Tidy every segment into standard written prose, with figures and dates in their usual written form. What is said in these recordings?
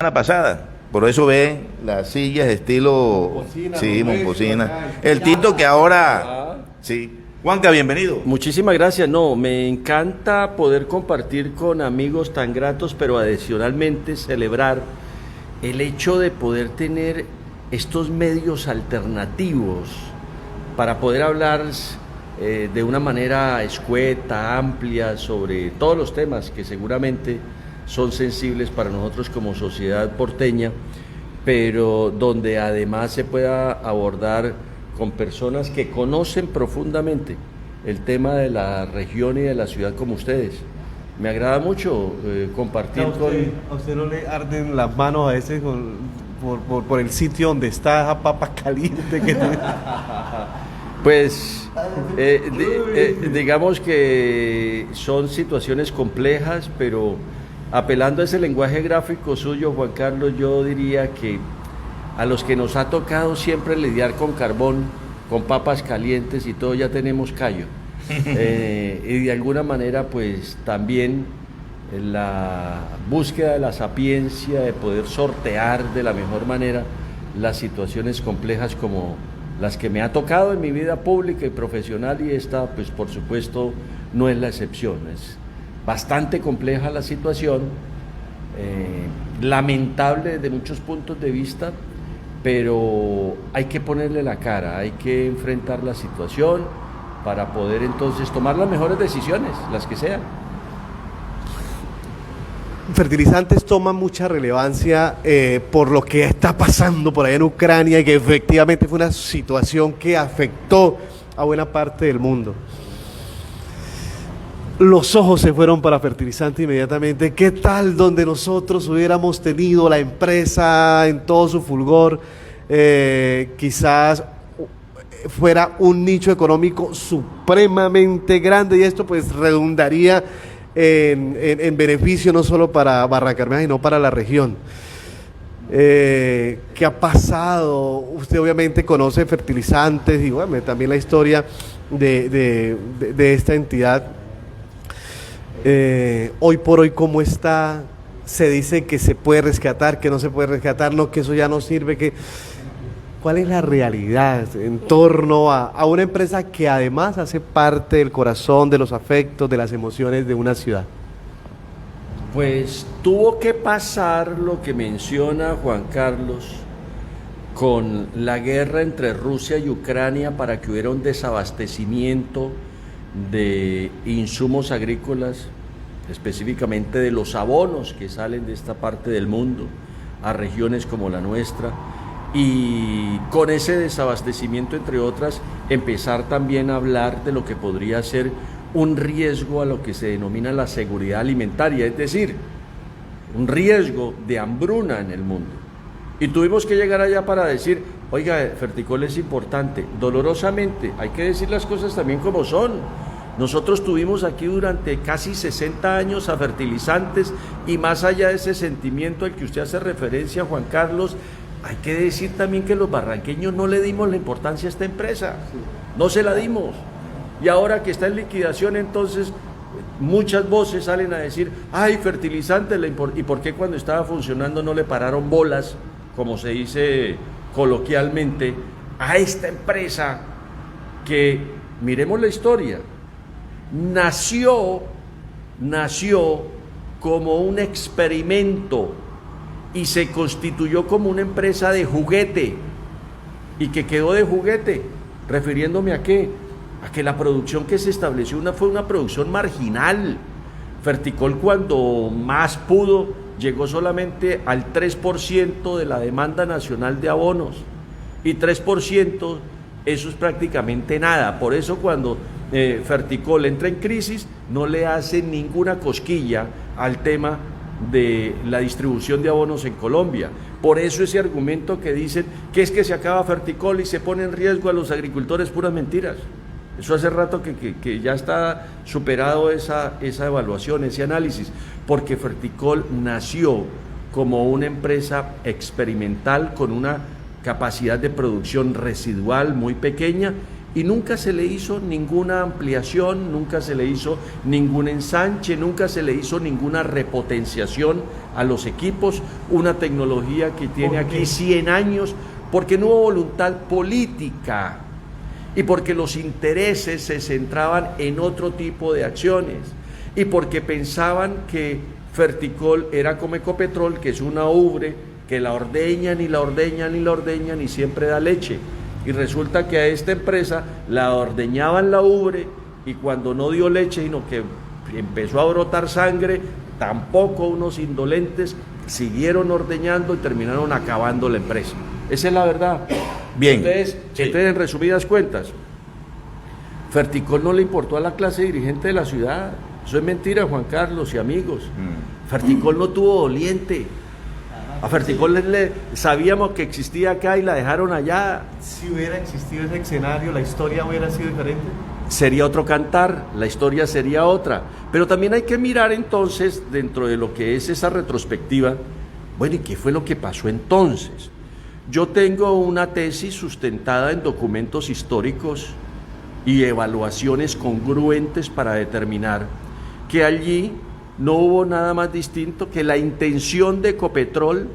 semana pasada. Por eso ve las sillas estilo, Momposina, sí, Roberto, momposina. acá, El Tito que ahora, Ah, sí. Juanca, bienvenido. muchísimas gracias. No, me encanta poder compartir con amigos tan gratos, pero adicionalmente celebrar el hecho de poder tener estos medios alternativos para poder hablar de una manera escueta, amplia, sobre todos los temas que seguramente son sensibles para nosotros como sociedad porteña, pero donde además se pueda abordar con personas que conocen profundamente el tema de la región y de la ciudad como ustedes. Me agrada mucho compartir ¿A usted no le arden las manos a veces por el sitio donde está esa papa caliente que tiene? Pues digamos que son situaciones complejas, pero apelando a ese lenguaje gráfico suyo, Juan Carlos, yo diría que a los que nos ha tocado siempre lidiar con carbón, con papas calientes y todo, ya tenemos callo. Y de alguna manera, pues también la búsqueda de la sapiencia, de poder sortear de la mejor manera las situaciones complejas como las que me ha tocado en mi vida pública y profesional, y esta, pues por supuesto, no es la excepción. Es bastante compleja la situación, lamentable desde muchos puntos de vista, pero hay que ponerle la cara, hay que enfrentar la situación para poder entonces tomar las mejores decisiones, las que sean. Fertilizantes toma mucha relevancia por lo que está pasando por allá en Ucrania y que efectivamente fue una situación que afectó a buena parte del mundo. Los ojos se fueron para fertilizante inmediatamente. ¿Qué tal donde nosotros hubiéramos tenido la empresa en todo su fulgor? Quizás fuera un nicho económico supremamente grande, y esto pues redundaría en beneficio no solo para Barrancabermeja, sino para la región. ¿Qué ha pasado? Usted obviamente conoce fertilizantes y bueno, también la historia de esta entidad. Hoy por hoy, ¿cómo está? Se dice que se puede rescatar, que no se puede rescatar, no, que eso ya no sirve, ¿cuál es la realidad en torno a una empresa que además hace parte del corazón, de los afectos, de las emociones de una ciudad? Pues tuvo que pasar lo que menciona Juan Carlos con la guerra entre Rusia y Ucrania para que hubiera un desabastecimiento de insumos agrícolas, específicamente de los abonos que salen de esta parte del mundo a regiones como la nuestra, y con ese desabastecimiento, entre otras, empezar también a hablar de lo que podría ser un riesgo a lo que se denomina la seguridad alimentaria, es decir, un riesgo de hambruna en el mundo. Y tuvimos que llegar allá para decir, oiga, Ferticol es importante. Dolorosamente, hay que decir las cosas también como son. Nosotros tuvimos aquí durante casi 60 años a Fertilizantes, y más allá de ese sentimiento al que usted hace referencia, Juan Carlos, hay que decir también que los barranqueños no le dimos la importancia a esta empresa, no se la dimos. Y ahora que está en liquidación, entonces muchas voces salen a decir, ay, Fertilizantes, ¿y por qué cuando estaba funcionando no le pararon bolas, como se dice coloquialmente, a esta empresa que, miremos la historia, nació como un experimento y se constituyó como una empresa de juguete, y que quedó de juguete, refiriéndome a qué, a que la producción que se estableció fue una producción marginal. Ferticol, cuando más pudo, llegó solamente al 3% de la demanda nacional de abonos, y 3%, eso es prácticamente nada. Por eso cuando Ferticol entra en crisis, no le hace ninguna cosquilla al tema de la distribución de abonos en Colombia. Por eso ese argumento que dicen que es que se acaba Ferticol y se pone en riesgo a los agricultores, puras mentiras. Eso hace rato que ya está superado esa evaluación, ese análisis, porque Ferticol nació como una empresa experimental con una capacidad de producción residual muy pequeña, y nunca se le hizo ninguna ampliación, nunca se le hizo ningún ensanche, nunca se le hizo ninguna repotenciación a los equipos, una tecnología que tiene aquí 100 años, porque no hubo voluntad política y porque los intereses se centraban en otro tipo de acciones y porque pensaban que Ferticol era como Ecopetrol, que es una ubre que la ordeñan y la ordeñan y la ordeñan y siempre da leche. Y resulta que a esta empresa la ordeñaban la ubre y cuando no dio leche, sino que empezó a brotar sangre, tampoco unos indolentes siguieron ordeñando y terminaron acabando la empresa. Esa es la verdad. Bien. Entonces, en resumidas cuentas, Ferticol no le importó a la clase dirigente de la ciudad. Eso es mentira, Juan Carlos y amigos. Ferticol no tuvo doliente. A Ferticol sabíamos que existía acá y la dejaron allá. Si hubiera existido ese escenario, ¿la historia hubiera sido diferente? Sería otro cantar, la historia sería otra. Pero también hay que mirar entonces, dentro de lo que es esa retrospectiva, bueno, ¿y qué fue lo que pasó entonces? Yo tengo una tesis sustentada en documentos históricos y evaluaciones congruentes para determinar que allí no hubo nada más distinto que la intención de Ecopetrol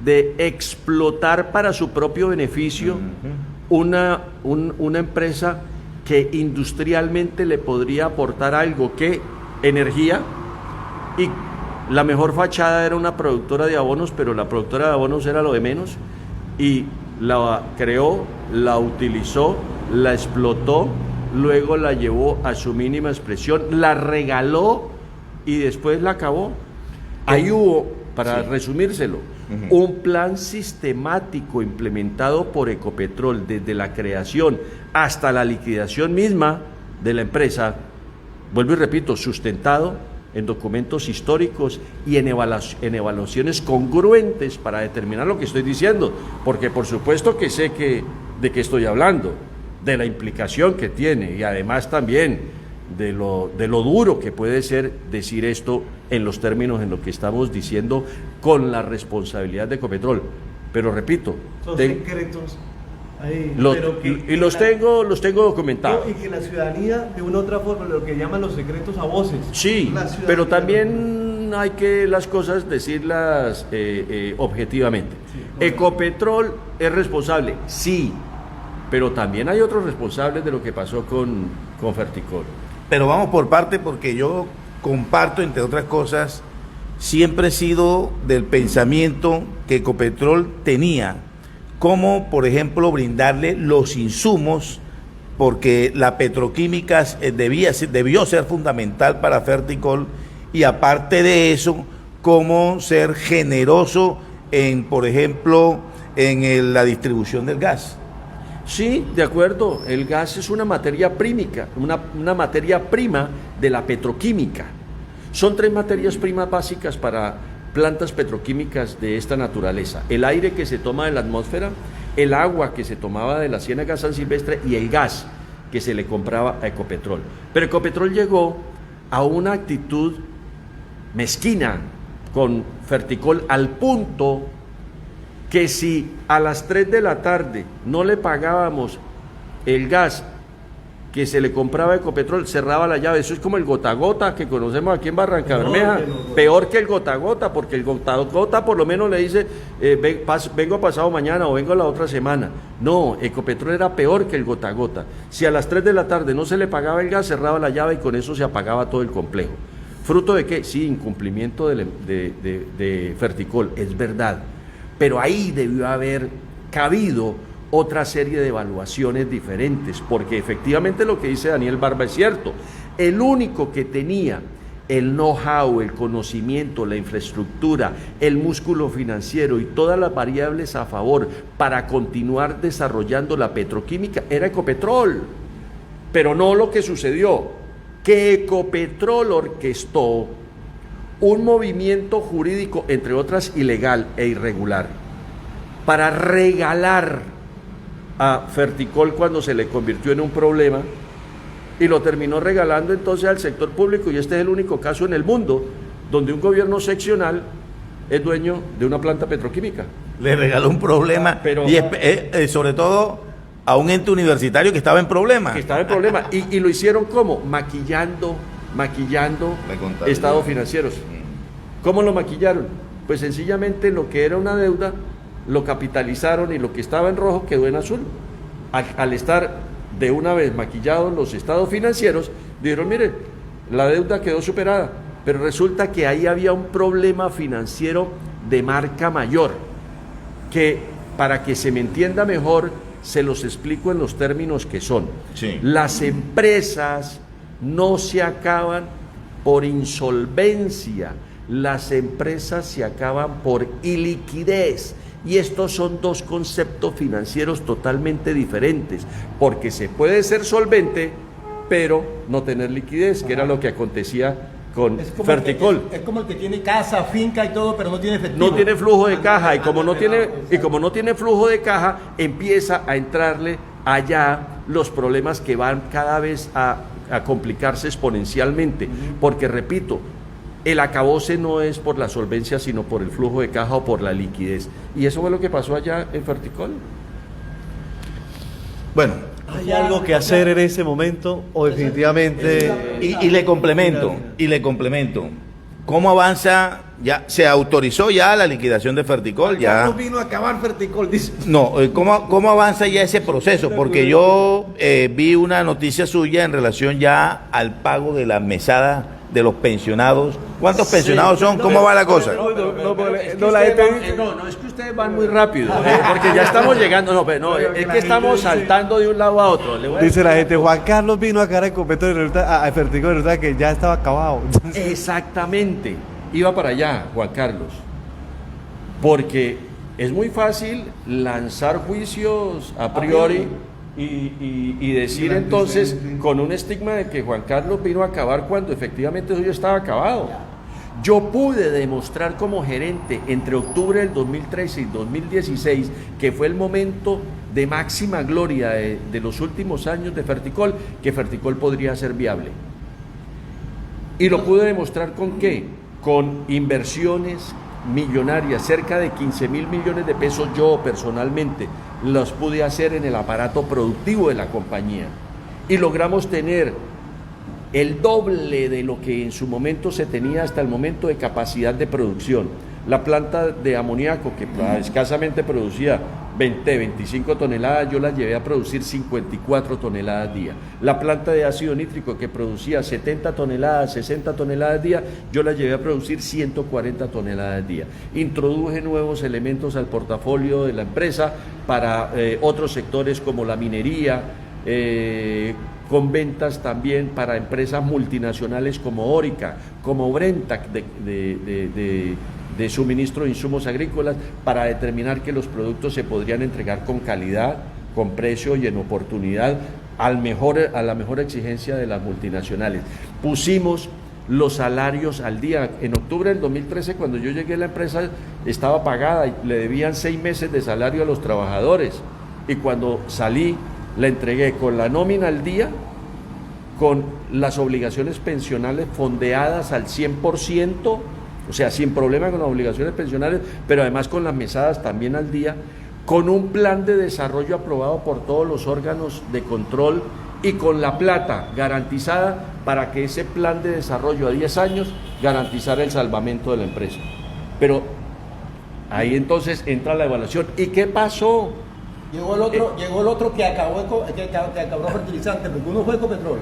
de explotar para su propio beneficio una empresa que industrialmente le podría aportar algo, que energía, y la mejor fachada era una productora de abonos, pero la productora de abonos era lo de menos, y la creó, la utilizó, la explotó, luego la llevó a su mínima expresión, la regaló y después la acabó. Ahí hubo, para resumírselo, un plan sistemático implementado por Ecopetrol desde la creación hasta la liquidación misma de la empresa, vuelvo y repito, sustentado en documentos históricos y en evaluaciones congruentes para determinar lo que estoy diciendo, porque por supuesto que sé de qué estoy hablando, de la implicación que tiene y además también de lo duro que puede ser decir esto en los términos en los que estamos diciendo con la responsabilidad de Ecopetrol. Pero repito, son secretos ahí, los tengo documentados. Y que la ciudadanía, de una u otra forma, lo que llaman los secretos a voces. Sí, pero también hay que las cosas decirlas objetivamente. Sí, Ecopetrol es responsable, sí, pero también hay otros responsables de lo que pasó con Ferticol. Pero vamos por parte, porque yo comparto, entre otras cosas, siempre he sido del pensamiento que Ecopetrol tenía, como por ejemplo brindarle los insumos, porque la petroquímica debió ser fundamental para Ferticol, y aparte de eso, cómo ser generoso en, por ejemplo, en la distribución del gas. Sí, de acuerdo, el gas es una materia prímica, una materia prima de la petroquímica. Son 3 materias primas básicas para plantas petroquímicas de esta naturaleza: el aire que se toma de la atmósfera, el agua que se tomaba de la ciénaga San Silvestre y el gas que se le compraba a Ecopetrol. Pero Ecopetrol llegó a una actitud mezquina con Ferticol al punto que si a las 3 de la tarde no le pagábamos el gas que se le compraba a Ecopetrol, cerraba la llave. Eso es como el gota a gota que conocemos aquí en Barranca Bermeja, peor que el gota a gota, porque el gota a gota por lo menos le dice vengo pasado mañana o vengo la otra semana. No, Ecopetrol era peor que el gota a gota. Si a las 3 de la tarde no se le pagaba el gas, cerraba la llave y con eso se apagaba todo el complejo. ¿Fruto de qué? Sí, incumplimiento de Ferticol, es verdad. Pero ahí debió haber cabido otra serie de evaluaciones diferentes, porque efectivamente lo que dice Daniel Barba es cierto. El único que tenía el know-how, el conocimiento, la infraestructura, el músculo financiero y todas las variables a favor para continuar desarrollando la petroquímica era Ecopetrol. Pero no lo que sucedió, que Ecopetrol orquestó un movimiento jurídico, entre otras ilegal e irregular, para regalar a Ferticol cuando se le convirtió en un problema, y lo terminó regalando entonces al sector público, y este es el único caso en el mundo donde un gobierno seccional es dueño de una planta petroquímica. Le regaló un problema, pero, y sobre todo a un ente universitario que estaba en problemas. Que estaba en problemas. Y lo hicieron ¿cómo? Maquillando estados financieros. ¿Cómo lo maquillaron? Pues sencillamente lo que era una deuda lo capitalizaron y lo que estaba en rojo quedó en azul. Al estar de una vez maquillados los estados financieros, dijeron, mire, la deuda quedó superada, pero resulta que ahí había un problema financiero de marca mayor, que para que se me entienda mejor, se los explico en los términos que son. Sí. Las empresas no se acaban por insolvencia, las empresas se acaban por iliquidez. Y estos son dos conceptos financieros totalmente diferentes, porque se puede ser solvente, pero no tener liquidez, que era lo que acontecía con Ferticol. Es como el que tiene casa, finca y todo, pero no tiene efectivo. No tiene flujo de caja, y como no tiene flujo de caja, empieza a entrarle allá los problemas que van cada vez a complicarse exponencialmente, porque repito, el acabose no es por la solvencia, sino por el flujo de caja o por la liquidez. Y eso fue lo que pasó allá en Ferticol. Bueno, ¿hay algo que hacer en ese momento o definitivamente? y le complemento, ¿cómo avanza? Ya se autorizó ya la liquidación de Ferticol, ya. No vino a acabar Ferticol, dice. No, ¿cómo avanza ya ese proceso? Porque yo vi una noticia suya en relación ya al pago de la mesada de los pensionados. ¿Cuántos pensionados son? ¿Cómo va la cosa? No, es que ustedes van muy rápido, porque ya estamos llegando, es que estamos saltando de un lado a otro. Dice la gente, Juan Carlos vino a cara de Copetrol y resulta, a Ferticol, resulta que ya estaba acabado. Exactamente, iba para allá, Juan Carlos, porque es muy fácil lanzar juicios a priori y decir entonces con un estigma de que Juan Carlos vino a acabar cuando efectivamente eso ya estaba acabado. Yo pude demostrar como gerente entre octubre del 2013 y 2016, que fue el momento de máxima gloria de los últimos años de Ferticol, que Ferticol podría ser viable. ¿Y lo pude demostrar con qué? Con inversiones millonarias, cerca de 15.000 millones de pesos yo personalmente los pude hacer en el aparato productivo de la compañía. Y logramos tener el doble de lo que en su momento se tenía hasta el momento de capacidad de producción. La planta de amoníaco, que escasamente producía 25 toneladas, yo la llevé a producir 54 toneladas día. La planta de ácido nítrico, que producía 70 toneladas, 60 toneladas día, yo la llevé a producir 140 toneladas día. Introduje nuevos elementos al portafolio de la empresa para otros sectores como la minería, con ventas también para empresas multinacionales como Orica, como Brentac de suministro de insumos agrícolas, para determinar que los productos se podrían entregar con calidad, con precio y en oportunidad a la mejor exigencia de las multinacionales. Pusimos los salarios al día. En octubre del 2013, cuando yo llegué, la empresa estaba pagada y le debían 6 meses de salario a los trabajadores, y cuando salí la entregué con la nómina al día, con las obligaciones pensionales fondeadas al 100%, o sea, sin problema con las obligaciones pensionales, pero además con las mesadas también al día, con un plan de desarrollo aprobado por todos los órganos de control y con la plata garantizada para que ese plan de desarrollo a 10 años garantizara el salvamento de la empresa. Pero ahí entonces entra la evaluación. ¿Y qué pasó? Llegó el otro que acabó fertilizante, porque uno fue Ecopetrol.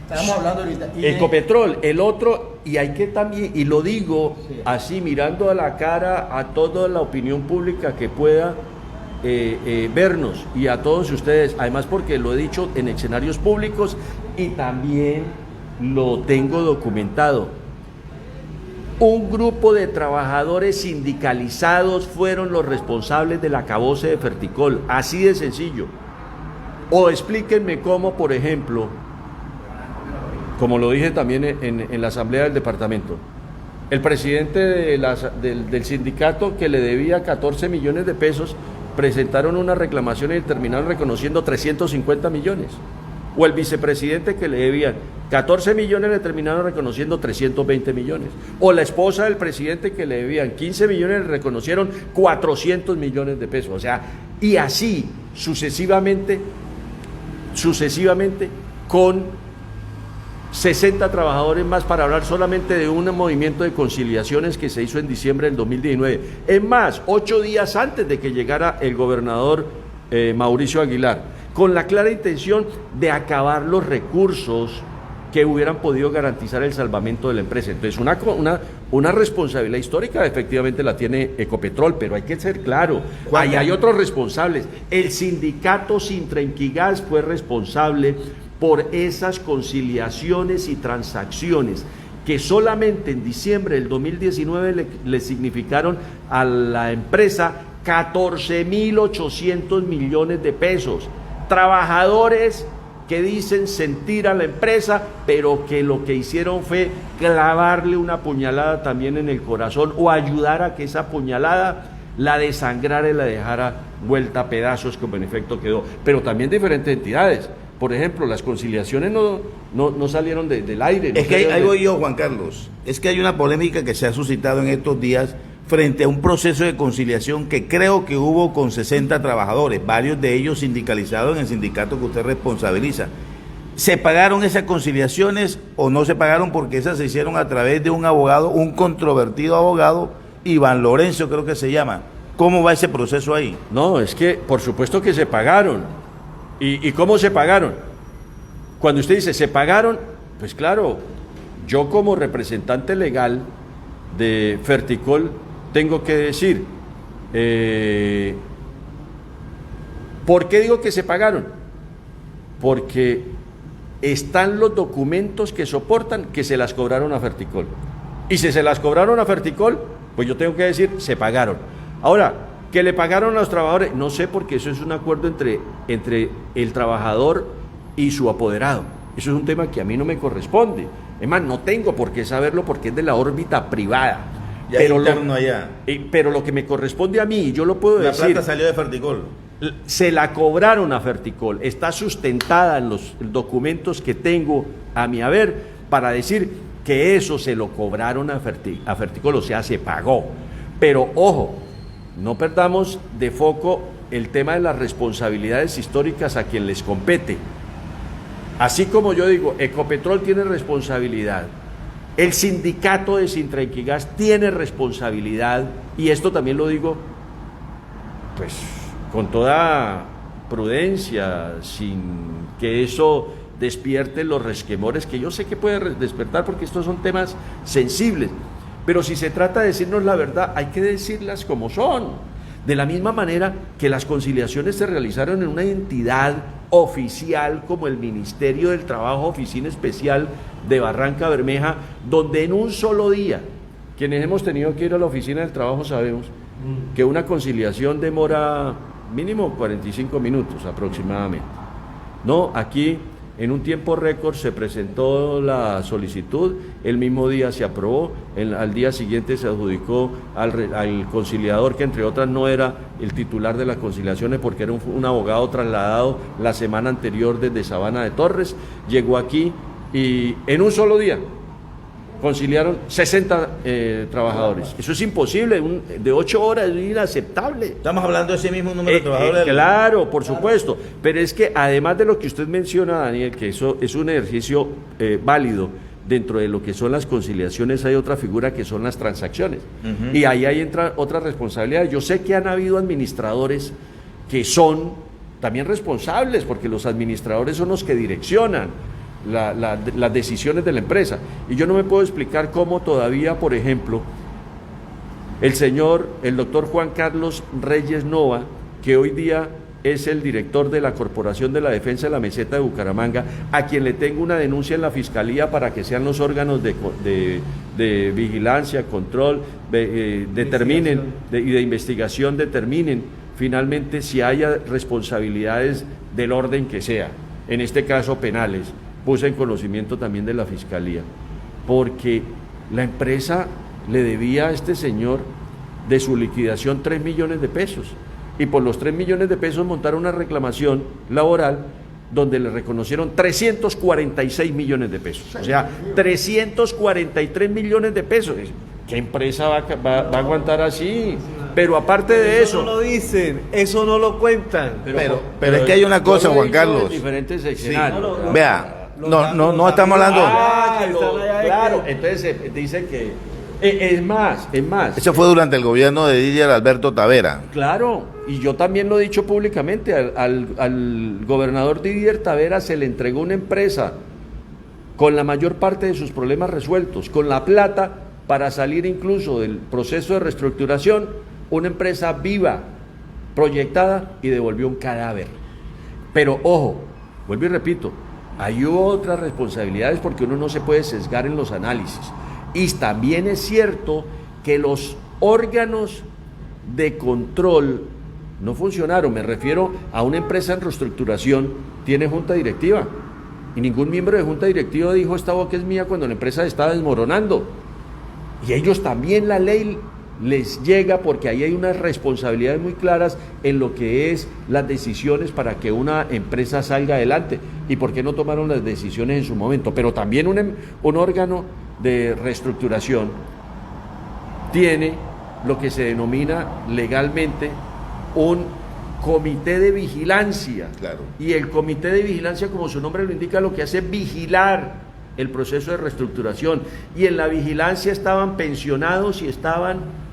Estamos hablando ahorita. Ecopetrol, el otro, y hay que también, y lo digo así, mirando a la cara a toda la opinión pública que pueda vernos, y a todos ustedes, además porque lo he dicho en escenarios públicos y también lo tengo documentado. Un grupo de trabajadores sindicalizados fueron los responsables del acabose de Ferticol, así de sencillo. O explíquenme cómo, por ejemplo, como lo dije también en la asamblea del departamento, el presidente del sindicato, que le debía 14 millones de pesos, presentaron una reclamación y terminaron reconociendo 350 millones. O el vicepresidente, que le debían 14 millones, le terminaron reconociendo 320 millones. O la esposa del presidente, que le debían 15 millones, le reconocieron 400 millones de pesos. O sea, y así sucesivamente con 60 trabajadores más, para hablar solamente de un movimiento de conciliaciones que se hizo en diciembre del 2019. Es más, 8 días antes de que llegara el gobernador Mauricio Aguilar, con la clara intención de acabar los recursos que hubieran podido garantizar el salvamento de la empresa. Entonces, una responsabilidad histórica efectivamente la tiene Ecopetrol, pero hay que ser claro, ahí hay otros responsables. El sindicato Sintrenquigas fue responsable por esas conciliaciones y transacciones que solamente en diciembre del 2019 le significaron a la empresa 14.800 millones de pesos. Trabajadores que dicen sentir a la empresa, pero que lo que hicieron fue clavarle una puñalada también en el corazón, o ayudar a que esa puñalada la desangrara y la dejara vuelta a pedazos, como en efecto quedó. Pero también diferentes entidades. Por ejemplo, las conciliaciones no salieron del aire. Es que ahí voy yo, Juan Carlos. Es que hay una polémica que se ha suscitado en estos días frente a un proceso de conciliación que creo que hubo con 60 trabajadores, varios de ellos sindicalizados en el sindicato que usted responsabiliza. ¿Se pagaron esas conciliaciones o no se pagaron? Porque esas se hicieron a través de un abogado, un controvertido abogado, Iván Lorenzo creo que se llama. ¿Cómo va ese proceso ahí? No, es que por supuesto que se pagaron. ¿Y cómo se pagaron? Cuando usted dice se pagaron, pues claro, yo como representante legal de Ferticol tengo que decir, ¿por qué digo que se pagaron? Porque están los documentos que soportan que se las cobraron a Ferticol. Y si se las cobraron a Ferticol, pues yo tengo que decir, se pagaron. Ahora, ¿que le pagaron a los trabajadores? No sé, porque eso es un acuerdo entre el trabajador y su apoderado. Eso es un tema que a mí no me corresponde. Es más, no tengo por qué saberlo porque es de la órbita privada. Ya pero interno allá. Pero lo que me corresponde a mí, yo lo puedo decir. La plata salió de Ferticol. Se la cobraron a Ferticol. Está sustentada en los documentos que tengo a mi haber para decir que eso se lo cobraron a Ferticol, o sea, se pagó. Pero ojo, no perdamos de foco el tema de las responsabilidades históricas a quien les compete. Así como yo digo, Ecopetrol tiene responsabilidad, el sindicato de Sintrenquigas tiene responsabilidad, y esto también lo digo pues con toda prudencia, sin que eso despierte los resquemores que yo sé que puede despertar, porque estos son temas sensibles. Pero si se trata de decirnos la verdad, hay que decirlas como son. De la misma manera que las conciliaciones se realizaron en una entidad oficial como el Ministerio del Trabajo, Oficina Especial de Barranca Bermeja, donde en un solo día, quienes hemos tenido que ir a la Oficina del Trabajo sabemos que una conciliación demora mínimo 45 minutos aproximadamente. No, aquí en un tiempo récord se presentó la solicitud, el mismo día se aprobó, al día siguiente se adjudicó al conciliador, que entre otras no era el titular de las conciliaciones porque era un abogado trasladado la semana anterior desde Sabana de Torres, llegó aquí y en un solo día conciliaron 60 trabajadores. Eso es imposible, de 8 horas, es inaceptable. Estamos hablando de ese mismo número de trabajadores. Claro, por supuesto, pero es que además de lo que usted menciona, Daniel, que eso es un ejercicio válido, dentro de lo que son las conciliaciones hay otra figura que son las transacciones. Y ahí entra otra responsabilidad. Yo sé que han habido administradores que son también responsables, porque los administradores son los que direccionan las decisiones de la empresa. Y yo no me puedo explicar cómo todavía, por ejemplo, el doctor Juan Carlos Reyes Nova, que hoy día es el director de la Corporación de la Defensa de la Meseta de Bucaramanga, a quien le tengo una denuncia en la Fiscalía para que sean los órganos de vigilancia, control, determinen y de investigación determinen finalmente si haya responsabilidades del orden que sea, en este caso penales. Puse en conocimiento también de la Fiscalía, porque la empresa le debía a este señor de su liquidación 3 millones de pesos, y por los 3 millones de pesos montaron una reclamación laboral donde le reconocieron 346 millones de pesos, o sea, 343 millones de pesos. ¿Qué empresa va a aguantar así? Pero aparte de Eso eso, no lo dicen, eso no lo cuentan. Pero es que hay una cosa, yo lo he Juan dicho en Carlos. diferentes escenarios. Vea, no estamos hablando. Claro, entonces dice que es más. Eso fue durante el gobierno de Didier Alberto Tavera. Claro, y yo también lo he dicho públicamente, al gobernador Didier Tavera se le entregó una empresa con la mayor parte de sus problemas resueltos, con la plata para salir incluso del proceso de reestructuración, una empresa viva, proyectada, y devolvió un cadáver. Pero ojo, vuelvo y repito, hay otras responsabilidades porque uno no se puede sesgar en los análisis. Y también es cierto que los órganos de control no funcionaron. Me refiero a una empresa en reestructuración, tiene junta directiva. Y ningún miembro de junta directiva dijo esta boca es mía cuando la empresa está desmoronando. Y ellos también, la ley les llega porque ahí hay unas responsabilidades muy claras en lo que es las decisiones para que una empresa salga adelante. ¿Y por qué no tomaron las decisiones en su momento? Pero también un órgano de reestructuración tiene lo que se denomina legalmente un comité de vigilancia. Claro. Y el comité de vigilancia, como su nombre lo indica, lo que hace es vigilar el proceso de reestructuración. Y en la vigilancia estaban pensionados y estaban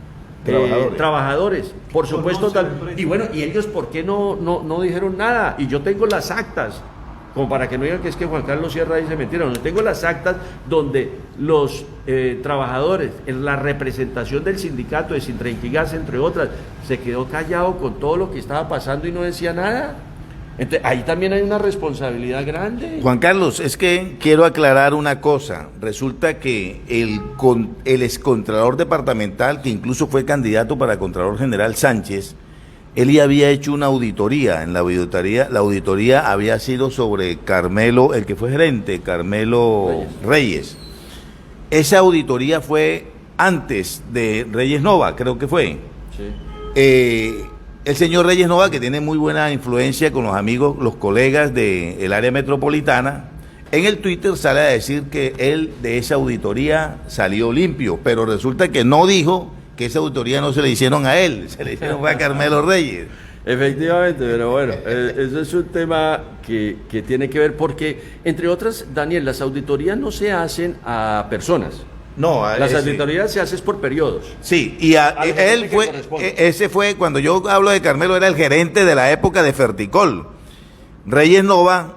trabajadores. Por supuesto. Y bueno, ¿y ellos por qué no dijeron nada? Y yo tengo las actas, como para que no digan que es que Juan Carlos Sierra dice mentira. No, tengo las actas donde los trabajadores, en la representación del sindicato de Sintrenquigas, entre otras, se quedó callado con todo lo que estaba pasando y no decía nada. Entonces, ahí también hay una responsabilidad grande. Juan Carlos, es que quiero aclarar una cosa. Resulta que el excontralor departamental, que incluso fue candidato para Contralor General, Sánchez, él ya había hecho una auditoría. En la auditoría había sido sobre Carmelo, el que fue gerente, Carmelo Reyes. Esa auditoría fue antes de Reyes Nova, creo que fue. Sí. El señor Reyes Nova, que tiene muy buena influencia con los amigos, los colegas del área metropolitana, en el Twitter sale a decir que él de esa auditoría salió limpio, pero resulta que no dijo que esa auditoría no se le hicieron a él, se le hicieron a Carmelo Reyes. Efectivamente, pero bueno, eso es un tema que tiene que ver porque, entre otras, Daniel, las auditorías no se hacen a personas. No, Las auditorías se hacen por periodos. Sí, y él fue, ese fue, cuando yo hablo de Carmelo, era el gerente de la época de Ferticol. Reyes Nova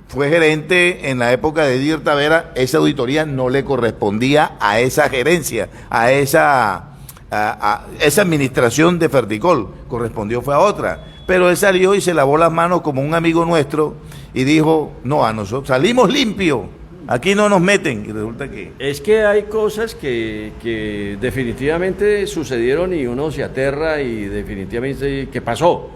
fue gerente en la época de Didier Tavera. Esa auditoría no le correspondía a esa gerencia, a esa administración de Ferticol, correspondió fue a otra. Pero él salió y se lavó las manos como un amigo nuestro y dijo, no, a nosotros salimos limpios. Aquí no nos meten, y resulta que... Es que hay cosas que definitivamente sucedieron y uno se aterra y definitivamente ¿qué pasó?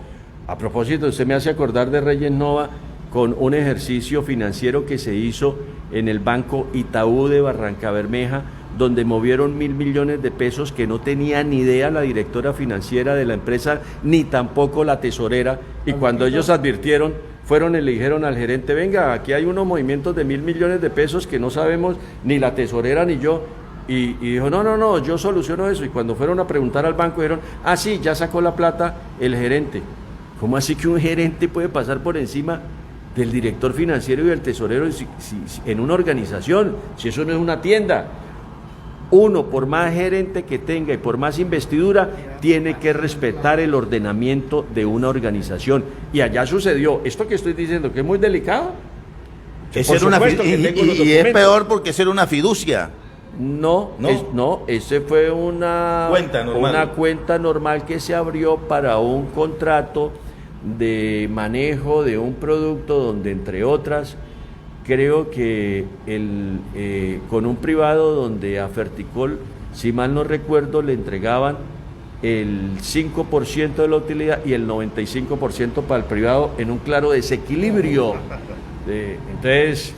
A propósito, usted me hace acordar de Reyes Nova con un ejercicio financiero que se hizo en el Banco Itaú de Barrancabermeja, donde movieron 1.000 millones de pesos que no tenía ni idea la directora financiera de la empresa, ni tampoco la tesorera, y cuando ellos advirtieron, fueron y le dijeron al gerente, venga, aquí hay unos movimientos de 1.000 millones de pesos que no sabemos ni la tesorera ni yo, y dijo, no, yo soluciono eso, y cuando fueron a preguntar al banco, dijeron, sí, ya sacó la plata el gerente. ¿Cómo así que un gerente puede pasar por encima del director financiero y del tesorero en una organización, si eso no es una tienda? Uno, por más gerente que tenga y por más investidura, tiene que respetar el ordenamiento de una organización. Y allá sucedió esto que estoy diciendo, que es muy delicado. y es peor porque esa era una fiducia. No, ese fue una cuenta normal que se abrió para un contrato de manejo de un producto donde, entre otras, creo que con un privado donde a Ferticol, si mal no recuerdo, le entregaban el 5% de la utilidad y el 95% para el privado, en un claro desequilibrio. Entonces,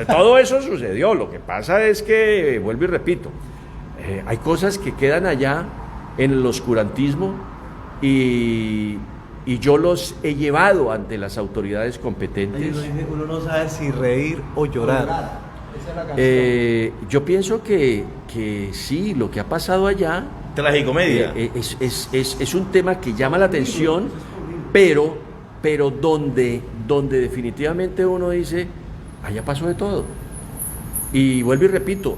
todo eso sucedió. Lo que pasa es que, vuelvo y repito, hay cosas que quedan allá en el oscurantismo y yo los he llevado ante las autoridades competentes. Uno no sabe si reír o llorar. Yo pienso que sí, lo que ha pasado allá Tragicomedia. Es un tema que llama la atención, pero donde definitivamente uno dice, allá pasó de todo. Y vuelvo y repito,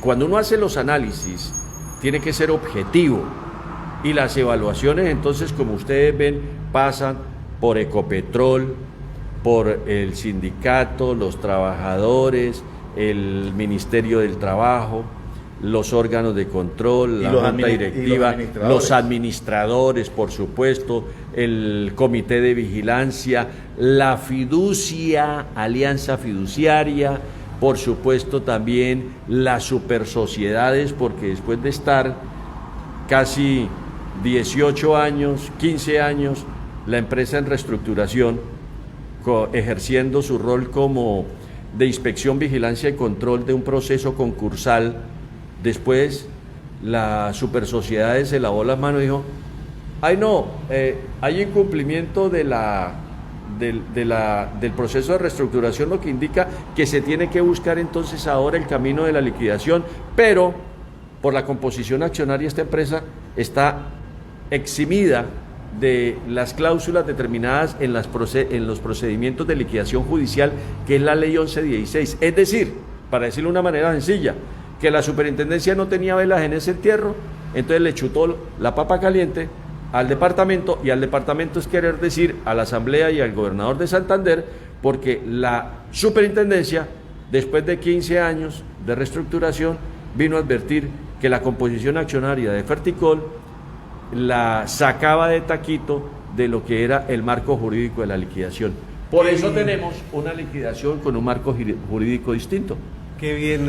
cuando uno hace los análisis, tiene que ser objetivo. Y las evaluaciones, entonces, como ustedes ven, pasan por Ecopetrol, por el sindicato, los trabajadores, el Ministerio del Trabajo, los órganos de control, la junta directiva, los administradores, por supuesto, el comité de vigilancia, la fiducia, alianza fiduciaria, por supuesto también las supersociedades, porque después de estar casi 18 años, 15 años, la empresa en reestructuración, ejerciendo su rol como de inspección, vigilancia y control de un proceso concursal. Después las supersociedades se lavó las manos y dijo, ay no, hay incumplimiento del proceso de reestructuración, lo que indica que se tiene que buscar entonces ahora el camino de la liquidación, pero por la composición accionaria esta empresa está eximida de las cláusulas determinadas en los procedimientos de liquidación judicial, que es la ley 1116. Es decir, para decirlo de una manera sencilla, que la superintendencia no tenía velas en ese entierro, entonces le chutó la papa caliente al departamento, y al departamento es querer decir a la asamblea y al gobernador de Santander, porque la superintendencia, después de 15 años de reestructuración, vino a advertir que la composición accionaria de Ferticol la sacaba de taquito de lo que era el marco jurídico de la liquidación. Por eso tenemos una liquidación con un marco jurídico distinto. Qué bien.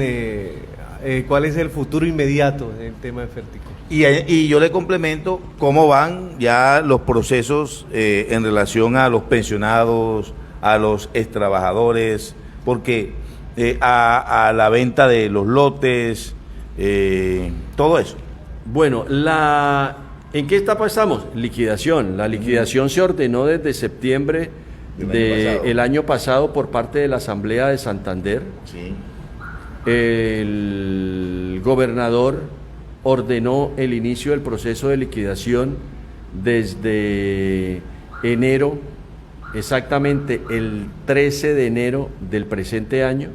¿Cuál es el futuro inmediato del tema de Ferticol? Y yo le complemento cómo van ya los procesos en relación a los pensionados, a los extrabajadores, porque a la venta de los lotes, todo eso. Bueno, ¿en qué etapa estamos? Liquidación. La liquidación se ordenó desde septiembre del año pasado por parte de la Asamblea de Santander. Sí. El gobernador ordenó el inicio del proceso de liquidación desde enero, exactamente el 13 de enero del presente año.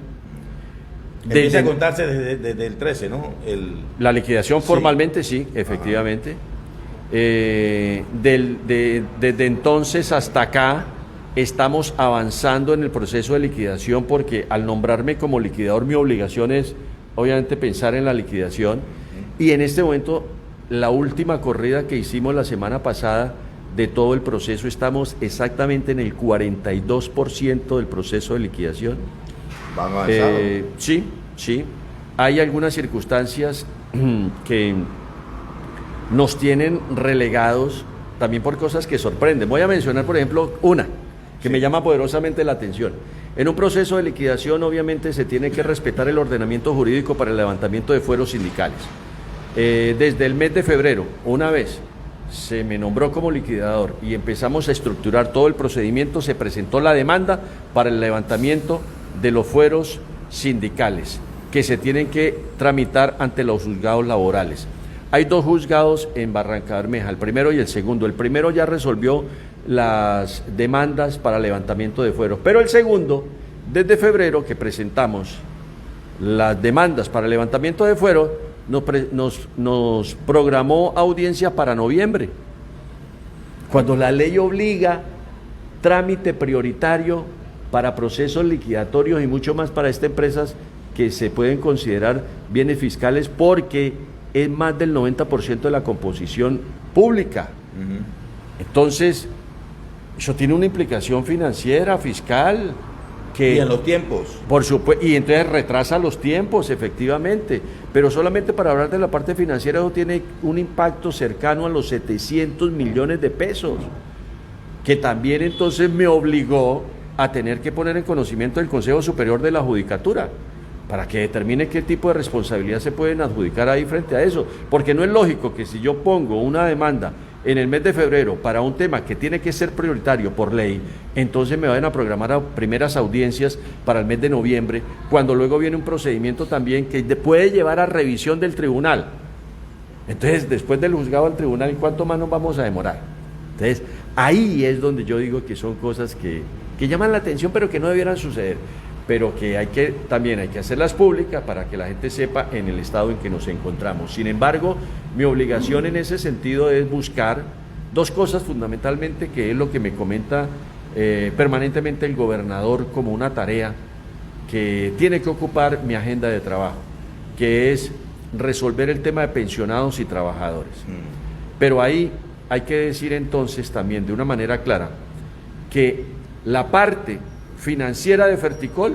Empieza a contarse desde el 13, ¿no? La liquidación formalmente, sí, efectivamente. Desde entonces hasta acá estamos avanzando en el proceso de liquidación, porque al nombrarme como liquidador mi obligación es obviamente pensar en la liquidación, y en este momento la última corrida que hicimos la semana pasada de todo el proceso, estamos exactamente en el 42% del proceso de liquidación. Van avanzando. Sí. Hay algunas circunstancias que nos tienen relegados también por cosas que sorprenden. Voy a mencionar, por ejemplo, una que me llama poderosamente la atención. En un proceso de liquidación, obviamente, se tiene que respetar el ordenamiento jurídico para el levantamiento de fueros sindicales. Desde el mes de febrero, una vez se me nombró como liquidador y empezamos a estructurar todo el procedimiento, se presentó la demanda para el levantamiento de los fueros sindicales que se tienen que tramitar ante los juzgados laborales. Hay dos juzgados en Barranca Bermeja, el primero y el segundo. El primero ya resolvió las demandas para levantamiento de fueros, pero el segundo, desde febrero que presentamos las demandas para levantamiento de fueros, nos programó audiencia para noviembre, cuando la ley obliga trámite prioritario para procesos liquidatorios y mucho más para estas empresas que se pueden considerar bienes fiscales, porque es más del 90% de la composición pública. Entonces, eso tiene una implicación financiera, fiscal, que... Y en los tiempos. Por supuesto, y entonces retrasa los tiempos, efectivamente, pero solamente para hablar de la parte financiera, eso tiene un impacto cercano a los 700 millones de pesos, que también entonces me obligó a tener que poner en conocimiento del Consejo Superior de la Judicatura, para que determine qué tipo de responsabilidad se pueden adjudicar ahí frente a eso, porque no es lógico que si yo pongo una demanda en el mes de febrero para un tema que tiene que ser prioritario por ley, entonces me vayan a programar a primeras audiencias para el mes de noviembre, cuando luego viene un procedimiento también que puede llevar a revisión del tribunal. Entonces, después del juzgado al tribunal, ¿cuánto más nos vamos a demorar? Entonces, ahí es donde yo digo que son cosas que llaman la atención, pero que no debieran suceder, pero que también hay que hacerlas públicas para que la gente sepa en el estado en que nos encontramos. Sin embargo, mi obligación en ese sentido es buscar dos cosas fundamentalmente, que es lo que me comenta permanentemente el gobernador como una tarea que tiene que ocupar mi agenda de trabajo, que es resolver el tema de pensionados y trabajadores. Pero ahí hay que decir entonces también de una manera clara que la parte financiera de Ferticol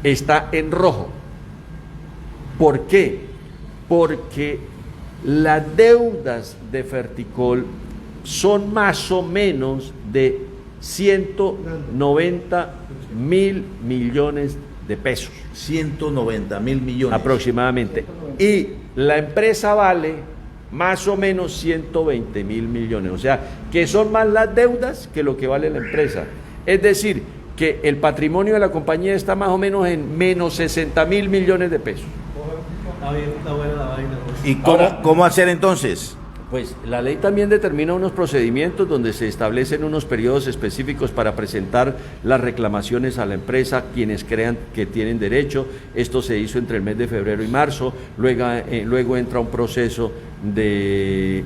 está en rojo. ¿Por qué? Porque las deudas de Ferticol son más o menos de 190.000 millones de pesos. 190.000 millones. Aproximadamente. Y la empresa vale más o menos 120.000 millones. O sea, que son más las deudas que lo que vale la empresa. Es decir, que el patrimonio de la compañía está más o menos en menos 60.000 millones de pesos. ¿Y cómo hacer entonces? Pues la ley también determina unos procedimientos donde se establecen unos periodos específicos para presentar las reclamaciones a la empresa, quienes crean que tienen derecho. Esto se hizo entre el mes de febrero y marzo, luego entra un proceso de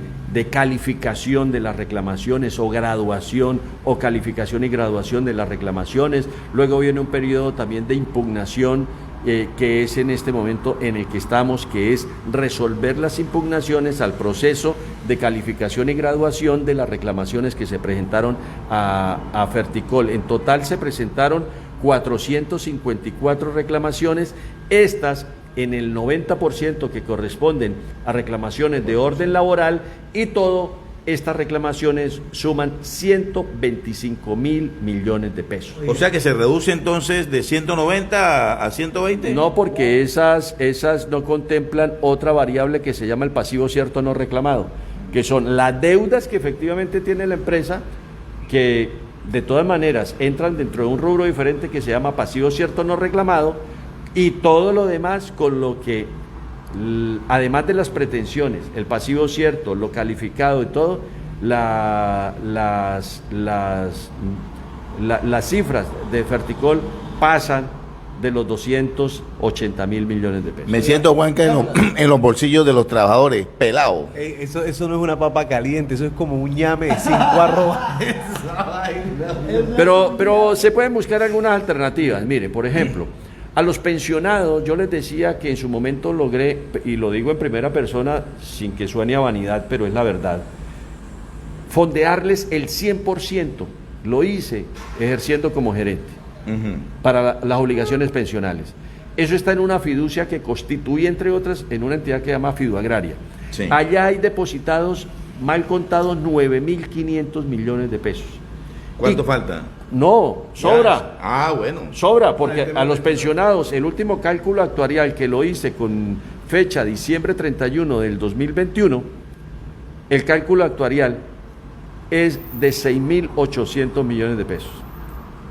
calificación de las reclamaciones o graduación o calificación y graduación de las reclamaciones, luego viene un periodo también de impugnación, que es en este momento en el que estamos, que es resolver las impugnaciones al proceso de calificación y graduación de las reclamaciones que se presentaron a Ferticol. En total se presentaron 454 reclamaciones, estas en el 90% que corresponden a reclamaciones de orden laboral, y todo estas reclamaciones suman 125.000 millones de pesos. O sea que se reduce entonces de 190 a 120. No, porque esas no contemplan otra variable que se llama el pasivo cierto no reclamado, que son las deudas que efectivamente tiene la empresa, que de todas maneras entran dentro de un rubro diferente que se llama pasivo cierto no reclamado, y todo lo demás con lo que, además de las pretensiones, el pasivo cierto, lo calificado y todo, las cifras de Ferticol pasan de los 280.000 millones de pesos. Me siento, Juanca, en los bolsillos de los trabajadores, pelado. Eso no es una papa caliente, eso es como un ñame de 5 arroz. Pero se pueden buscar algunas alternativas. Mire, por ejemplo, a los pensionados, yo les decía que en su momento logré, y lo digo en primera persona sin que suene a vanidad, pero es la verdad, fondearles el 100%, lo hice ejerciendo como gerente, para las obligaciones pensionales. Eso está en una fiducia que constituye, entre otras, en una entidad que se llama Fiduagraria. Sí. Allá hay depositados, mal contados, 9.500 millones de pesos. ¿Cuánto falta? No, sobra. Bueno. Sobra, porque a los pensionados, el último cálculo actuarial que lo hice con fecha diciembre 31 del 2021, el cálculo actuarial es de 6.800 millones de pesos.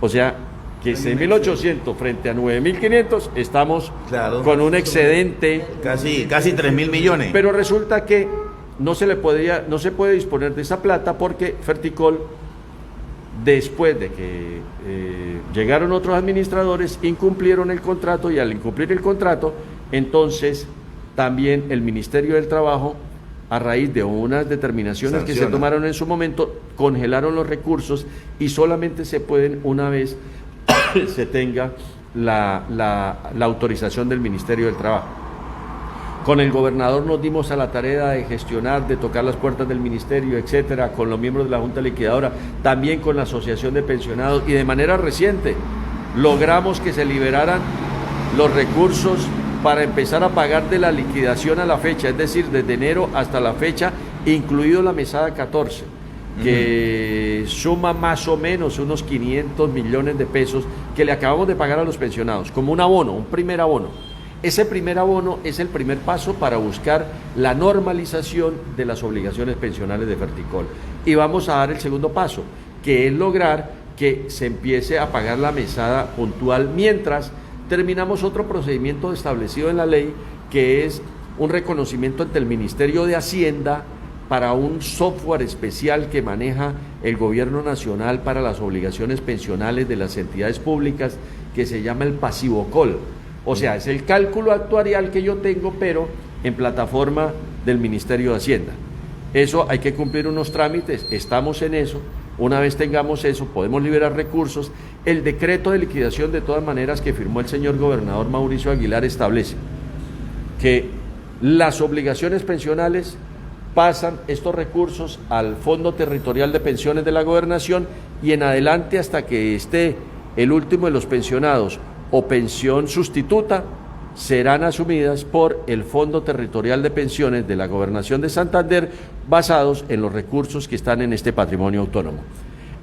O sea, que 6.800 frente a 9.500, estamos con un excedente. Casi 3.000 millones. Pero resulta que no se puede disponer de esa plata porque Ferticol, después de que llegaron otros administradores, incumplieron el contrato, y al incumplir el contrato, entonces también el Ministerio del Trabajo, a raíz de unas determinaciones que se tomaron en su momento, congelaron los recursos, y solamente se pueden una vez se tenga la autorización del Ministerio del Trabajo. Con el gobernador nos dimos a la tarea de gestionar, de tocar las puertas del ministerio, etcétera, con los miembros de la Junta Liquidadora, también con la Asociación de Pensionados, y de manera reciente logramos que se liberaran los recursos para empezar a pagar de la liquidación a la fecha, es decir, desde enero hasta la fecha, incluido la mesada 14, que suma más o menos unos 500 millones de pesos que le acabamos de pagar a los pensionados, como un abono, un primer abono. Ese primer abono es el primer paso para buscar la normalización de las obligaciones pensionales de Ferticol. Y vamos a dar el segundo paso, que es lograr que se empiece a pagar la mesada puntual, mientras terminamos otro procedimiento establecido en la ley, que es un reconocimiento ante el Ministerio de Hacienda para un software especial que maneja el gobierno nacional para las obligaciones pensionales de las entidades públicas, que se llama el Pasivocol. O sea, es el cálculo actuarial que yo tengo, pero en plataforma del Ministerio de Hacienda. Eso hay que cumplir unos trámites, estamos en eso. Una vez tengamos eso, podemos liberar recursos. El decreto de liquidación, de todas maneras, que firmó el señor gobernador Mauricio Aguilar, establece que las obligaciones pensionales pasan estos recursos al Fondo Territorial de Pensiones de la Gobernación y en adelante hasta que esté el último de los pensionados o pensión sustituta, serán asumidas por el Fondo Territorial de Pensiones de la Gobernación de Santander, basados en los recursos que están en este patrimonio autónomo.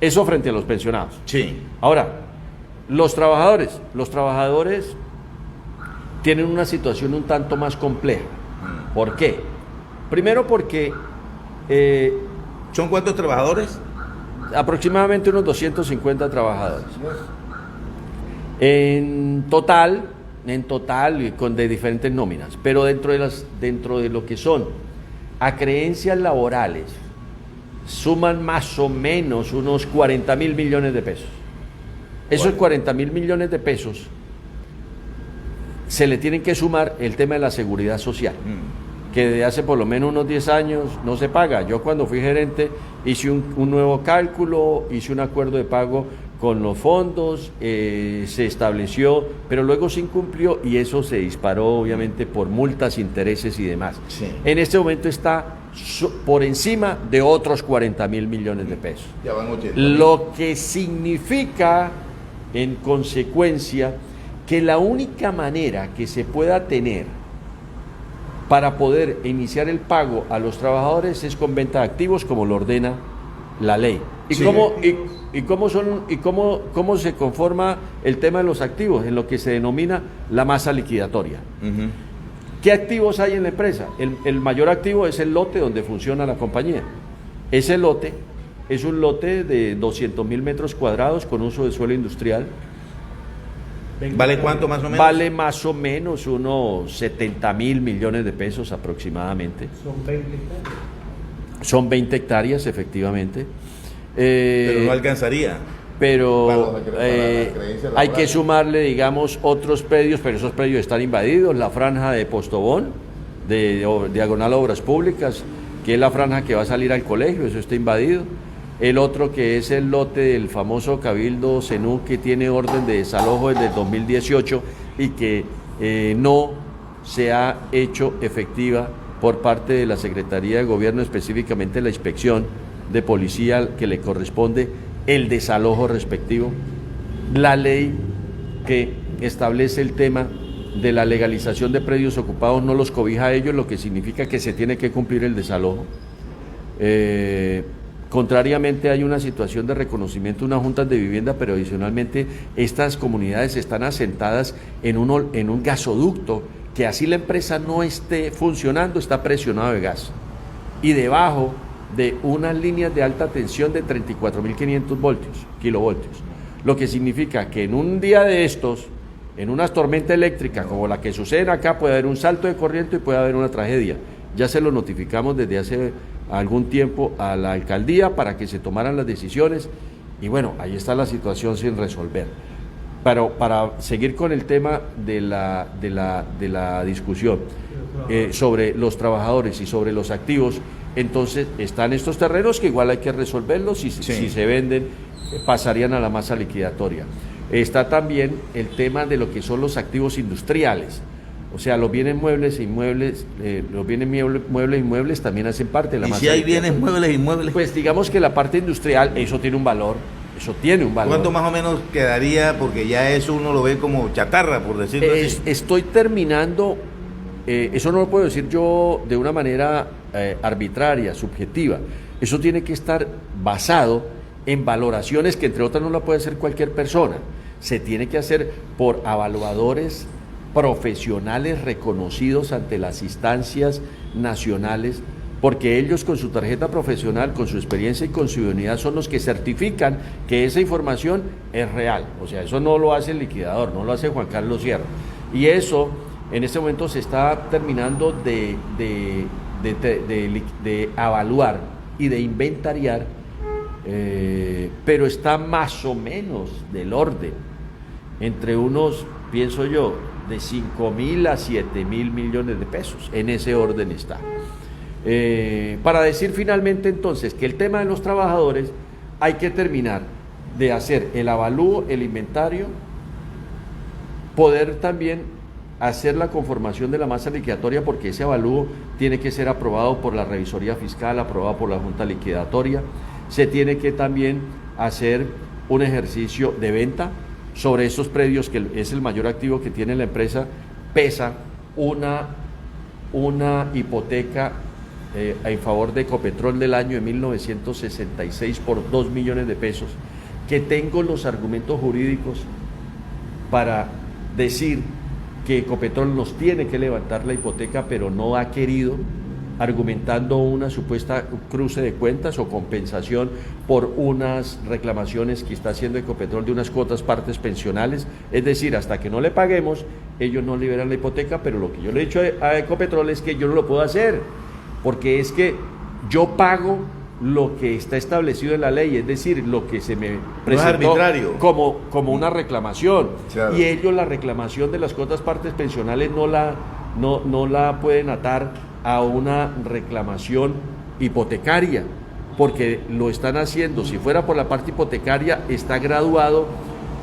Eso frente a los pensionados. Sí. Ahora, los trabajadores tienen una situación un tanto más compleja. ¿Por qué? Primero porque ¿Son cuántos trabajadores? aproximadamente unos 250 trabajadores. En total, con de diferentes nóminas, pero dentro de lo que son acreencias laborales, suman más o menos unos 40.000 millones de pesos. Esos 40.000 millones de pesos se le tienen que sumar el tema de la seguridad social, que desde hace por lo menos unos 10 años no se paga. Yo cuando fui gerente hice un nuevo cálculo, hice un acuerdo de pago con los fondos, se estableció, pero luego se incumplió y eso se disparó obviamente por multas, intereses y demás. Sí. En este momento está por encima de otros 40.000 millones de pesos. Ya van 80. Lo que significa, en consecuencia, que la única manera que se pueda tener para poder iniciar el pago a los trabajadores es con venta de activos, como lo ordena la ley. ¿Y Sí. cómo se conforma el tema de los activos? En lo que se denomina la masa liquidatoria. Ujú. ¿Qué activos hay en la empresa? El mayor activo es el lote donde funciona la compañía. Ese lote es un lote de 200.000 metros cuadrados con uso de suelo industrial. ¿Vale cuánto más o menos? Vale más o menos unos 70.000 millones de pesos aproximadamente. Son 20 hectáreas, efectivamente. Pero no alcanzaría. Pero Para las creencias hay que laborales. sumarle, digamos, otros predios, pero esos predios están invadidos. La franja de Postobón, diagonal a Obras Públicas, que es la franja que va a salir al colegio, eso está invadido. El otro, que es el lote del famoso Cabildo Zenú, que tiene orden de desalojo desde el 2018 y que no se ha hecho efectiva por parte de la Secretaría de Gobierno, específicamente la Inspección de Policía, que le corresponde el desalojo respectivo. La ley que establece el tema de la legalización de predios ocupados no los cobija a ellos, lo que significa que se tiene que cumplir el desalojo. Contrariamente, hay una situación de reconocimiento de unas juntas de vivienda, pero adicionalmente estas comunidades están asentadas en un gasoducto que, así la empresa no esté funcionando, está presionado de gas, y debajo de unas líneas de alta tensión de 34.500 kilovoltios, lo que significa que en un día de estos, en una tormenta eléctrica como la que sucede acá, puede haber un salto de corriente y puede haber una tragedia. Ya se lo notificamos desde hace algún tiempo a la alcaldía para que se tomaran las decisiones y bueno, ahí está la situación sin resolver. Pero para seguir con el tema de la discusión sobre los trabajadores y sobre los activos, entonces están estos terrenos que igual hay que resolverlos y si se venden pasarían a la masa liquidatoria. Está también el tema de lo que son los activos industriales. O sea, los bienes muebles e inmuebles, muebles e inmuebles también hacen parte de la masa. ¿Y si hay bienes muebles e inmuebles? Pues digamos que la parte industrial, eso tiene un valor, ¿Cuánto más o menos quedaría? Porque ya eso uno lo ve como chatarra, por decirlo así. Estoy terminando, eso no lo puedo decir yo de una manera arbitraria, subjetiva. Eso tiene que estar basado en valoraciones que, entre otras, no la puede hacer cualquier persona. Se tiene que hacer por evaluadores profesionales reconocidos ante las instancias nacionales, porque ellos, con su tarjeta profesional, con su experiencia y con su idoneidad, son los que certifican que esa información es real. O sea, eso no lo hace el liquidador, no lo hace Juan Carlos Sierra. Y eso En este momento se está terminando de evaluar y de inventariar, pero está más o menos del orden, entre unos, pienso yo, de 5.000 a 7.000 millones de pesos, en ese orden está. Para decir finalmente entonces que el tema de los trabajadores hay que terminar de hacer el avalúo, el inventario, poder también hacer la conformación de la masa liquidatoria, porque ese avalúo tiene que ser aprobado por la revisoría fiscal, aprobado por la junta liquidatoria. Se tiene que también hacer un ejercicio de venta sobre esos predios, que es el mayor activo que tiene la empresa. Pesa una hipoteca en favor de Ecopetrol del año de 1966 por 2 millones de pesos, que tengo los argumentos jurídicos para decir que Ecopetrol nos tiene que levantar la hipoteca, pero no ha querido, argumentando una supuesta cruce de cuentas o compensación por unas reclamaciones que está haciendo Ecopetrol de unas cuotas partes pensionales. Es decir, hasta que no le paguemos, ellos no liberan la hipoteca, pero lo que yo le he dicho a Ecopetrol es que yo no lo puedo hacer, porque es que yo pago lo que está establecido en la ley, es decir, lo que se me presentó como una reclamación. Claro. Y ellos la reclamación de las cuotas partes pensionales no la pueden atar a una reclamación hipotecaria, porque lo están haciendo, si fuera por la parte hipotecaria, está graduado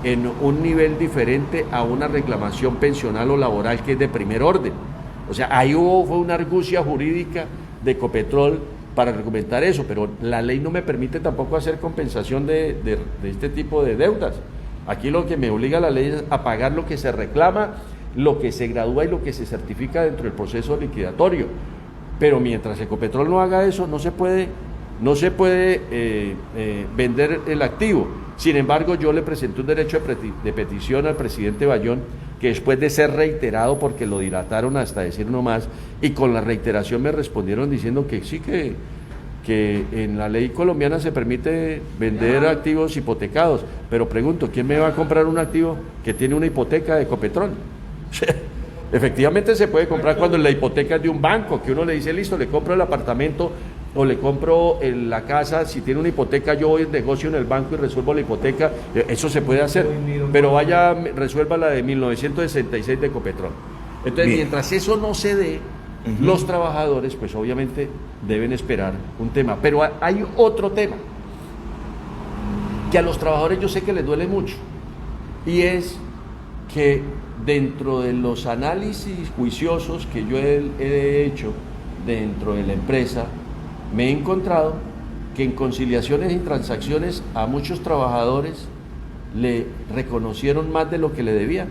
en un nivel diferente a una reclamación pensional o laboral que es de primer orden. O sea, ahí fue una argucia jurídica de Ecopetrol para argumentar eso, pero la ley no me permite tampoco hacer compensación de este tipo de deudas. Aquí lo que me obliga la ley es a pagar lo que se reclama, lo que se gradúa y lo que se certifica dentro del proceso liquidatorio. Pero mientras Ecopetrol no haga eso, no se puede vender el activo. Sin embargo, yo le presenté un derecho de petición al presidente Bayón, que después de ser reiterado, porque lo dilataron hasta decir no más, y con la reiteración me respondieron diciendo que sí, que en la ley colombiana se permite vender activos hipotecados. Pero pregunto, ¿quién me va a comprar un activo que tiene una hipoteca de Ecopetrol? Efectivamente se puede comprar cuando la hipoteca es de un banco, que uno le dice, listo, le compro el apartamento o le compro la casa, si tiene una hipoteca yo voy al negocio en el banco y resuelvo la hipoteca, eso se puede hacer, pero vaya, resuelva la de 1966 de Ecopetrol. Entonces, bien, mientras eso no se dé, los trabajadores pues obviamente deben esperar un tema, pero hay otro tema que a los trabajadores yo sé que les duele mucho, y es que dentro de los análisis juiciosos que yo he hecho dentro de la empresa, me he encontrado que en conciliaciones y transacciones a muchos trabajadores le reconocieron más de lo que le debían.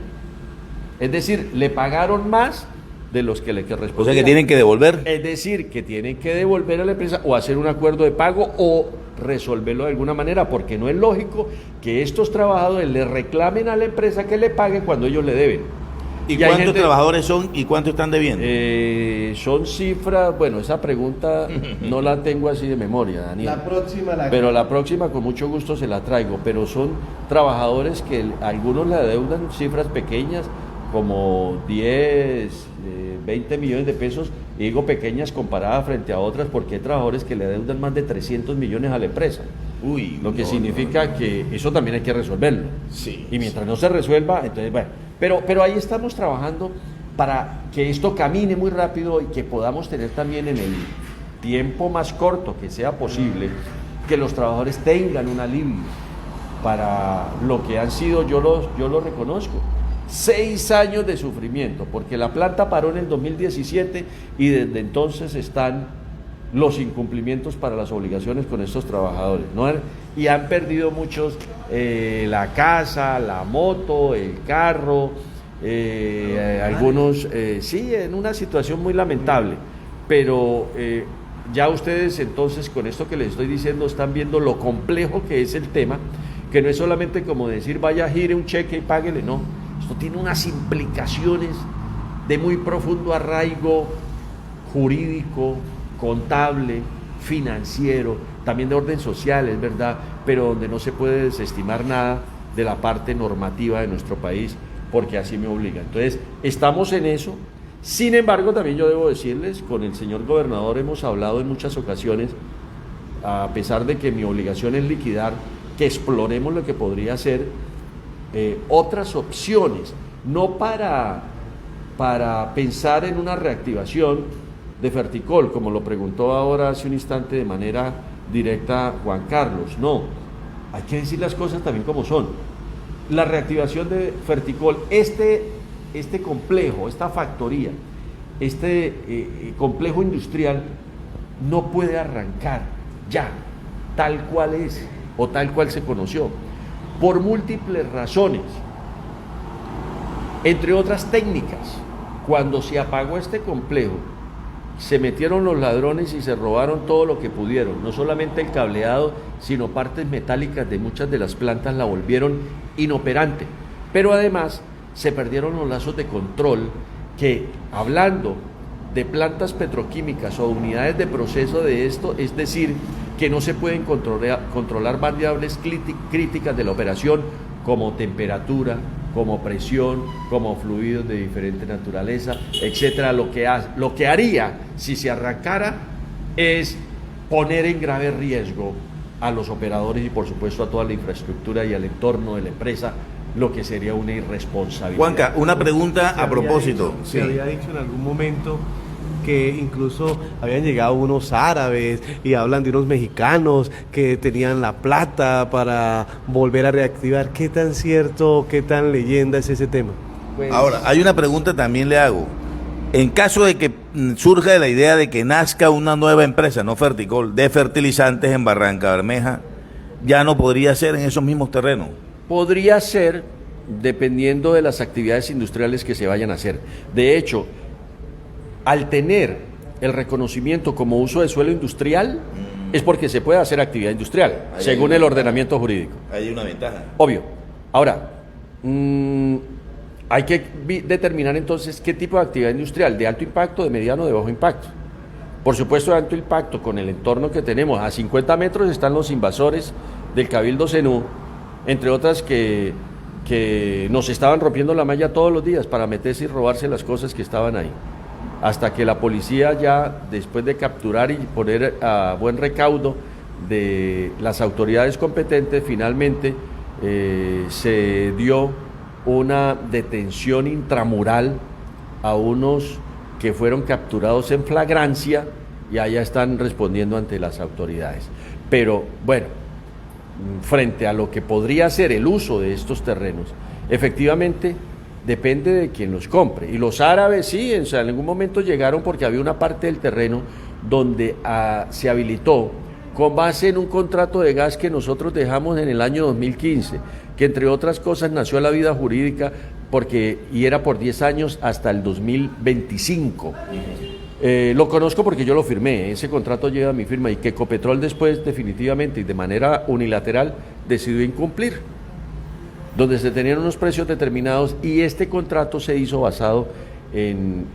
Es decir, le pagaron más de los que le correspondían. O sea que tienen que devolver. Es decir, que tienen que devolver a la empresa o hacer un acuerdo de pago o resolverlo de alguna manera, porque no es lógico que estos trabajadores le reclamen a la empresa que le pague cuando ellos le deben. ¿Y cuántos trabajadores son y cuánto están debiendo? Son cifras, bueno, esa pregunta no la tengo así de memoria, Daniel. Pero la próxima con mucho gusto se la traigo, pero son trabajadores que algunos le adeudan cifras pequeñas, como 10, 20 millones de pesos, y digo pequeñas comparadas frente a otras, porque hay trabajadores que le adeudan más de 300 millones a la empresa. Lo que significa que eso también hay que resolverlo. Sí, y mientras no se resuelva, entonces, bueno, pero ahí estamos trabajando para que esto camine muy rápido y que podamos tener también en el tiempo más corto que sea posible, que los trabajadores tengan un alivio para lo que han sido, yo lo reconozco, 6 años de sufrimiento, porque la planta paró en el 2017 y desde entonces están los incumplimientos para las obligaciones con estos trabajadores, ¿no? Y han perdido muchos la casa, la moto, el carro, algunos, sí, en una situación muy lamentable, pero ya ustedes entonces con esto que les estoy diciendo están viendo lo complejo que es el tema, que no es solamente como decir vaya, gire un cheque y páguele, no, esto tiene unas implicaciones de muy profundo arraigo jurídico, contable, financiero, también de orden social, es verdad, pero donde no se puede desestimar nada de la parte normativa de nuestro país, porque así me obliga. Entonces, estamos en eso. Sin embargo, también yo debo decirles, con el señor gobernador hemos hablado en muchas ocasiones, a pesar de que mi obligación es liquidar, que exploremos lo que podría ser otras opciones, no para pensar en una reactivación de Ferticol, como lo preguntó ahora hace un instante de manera directa Juan Carlos. No, hay que decir las cosas también como son. La reactivación de Ferticol, este complejo, esta factoría, complejo industrial no puede arrancar ya, tal cual es o tal cual se conoció, por múltiples razones, entre otras técnicas. Cuando se apagó este complejo, se metieron los ladrones y se robaron todo lo que pudieron, no solamente el cableado, sino partes metálicas de muchas de las plantas la volvieron inoperante, pero además se perdieron los lazos de control que, hablando de plantas petroquímicas o unidades de proceso de esto, es decir, que no se pueden controlar variables críticas de la operación como temperatura, como presión, como fluidos de diferente naturaleza, etcétera. Lo que haría si se arrancara es poner en grave riesgo a los operadores y por supuesto a toda la infraestructura y al entorno de la empresa, lo que sería una irresponsabilidad. Juanca, una pregunta a propósito. Se había dicho en algún momento que incluso habían llegado unos árabes y hablan de unos mexicanos que tenían la plata para volver a reactivar. ¿Qué tan cierto, qué tan leyenda es ese tema? Pues, Ahora, hay una pregunta también le hago. En caso de que surja la idea de que nazca una nueva empresa, no Ferticol, de fertilizantes en Barranca Bermeja, ¿ya no podría ser en esos mismos terrenos? podría ser dependiendo de las actividades industriales que se vayan a hacer. De hecho, al tener el reconocimiento como uso de suelo industrial, es porque se puede hacer actividad industrial, según el ordenamiento jurídico. Hay una ventaja. Obvio. Ahora, hay que determinar entonces qué tipo de actividad industrial, de alto impacto, de mediano, de bajo impacto. Por supuesto, de alto impacto, con el entorno que tenemos. A 50 metros están los invasores del Cabildo Cenú, entre otras que nos estaban rompiendo la malla todos los días para meterse y robarse las cosas que estaban ahí. Hasta que la policía ya, después de capturar y poner a buen recaudo de las autoridades competentes, finalmente se dio una detención intramural a unos que fueron capturados en flagrancia y allá están respondiendo ante las autoridades. Pero bueno, frente a lo que podría ser el uso de estos terrenos, efectivamente depende de quien los compre. Y los árabes sí, en algún momento llegaron porque había una parte del terreno donde se habilitó con base en un contrato de gas que nosotros dejamos en el año 2015, que entre otras cosas nació a la vida jurídica y era por 10 años hasta el 2025. Lo conozco porque yo lo firmé, ese contrato lleva mi firma y que Ecopetrol después definitivamente y de manera unilateral decidió incumplir, donde se tenían unos precios determinados y este contrato se hizo basado en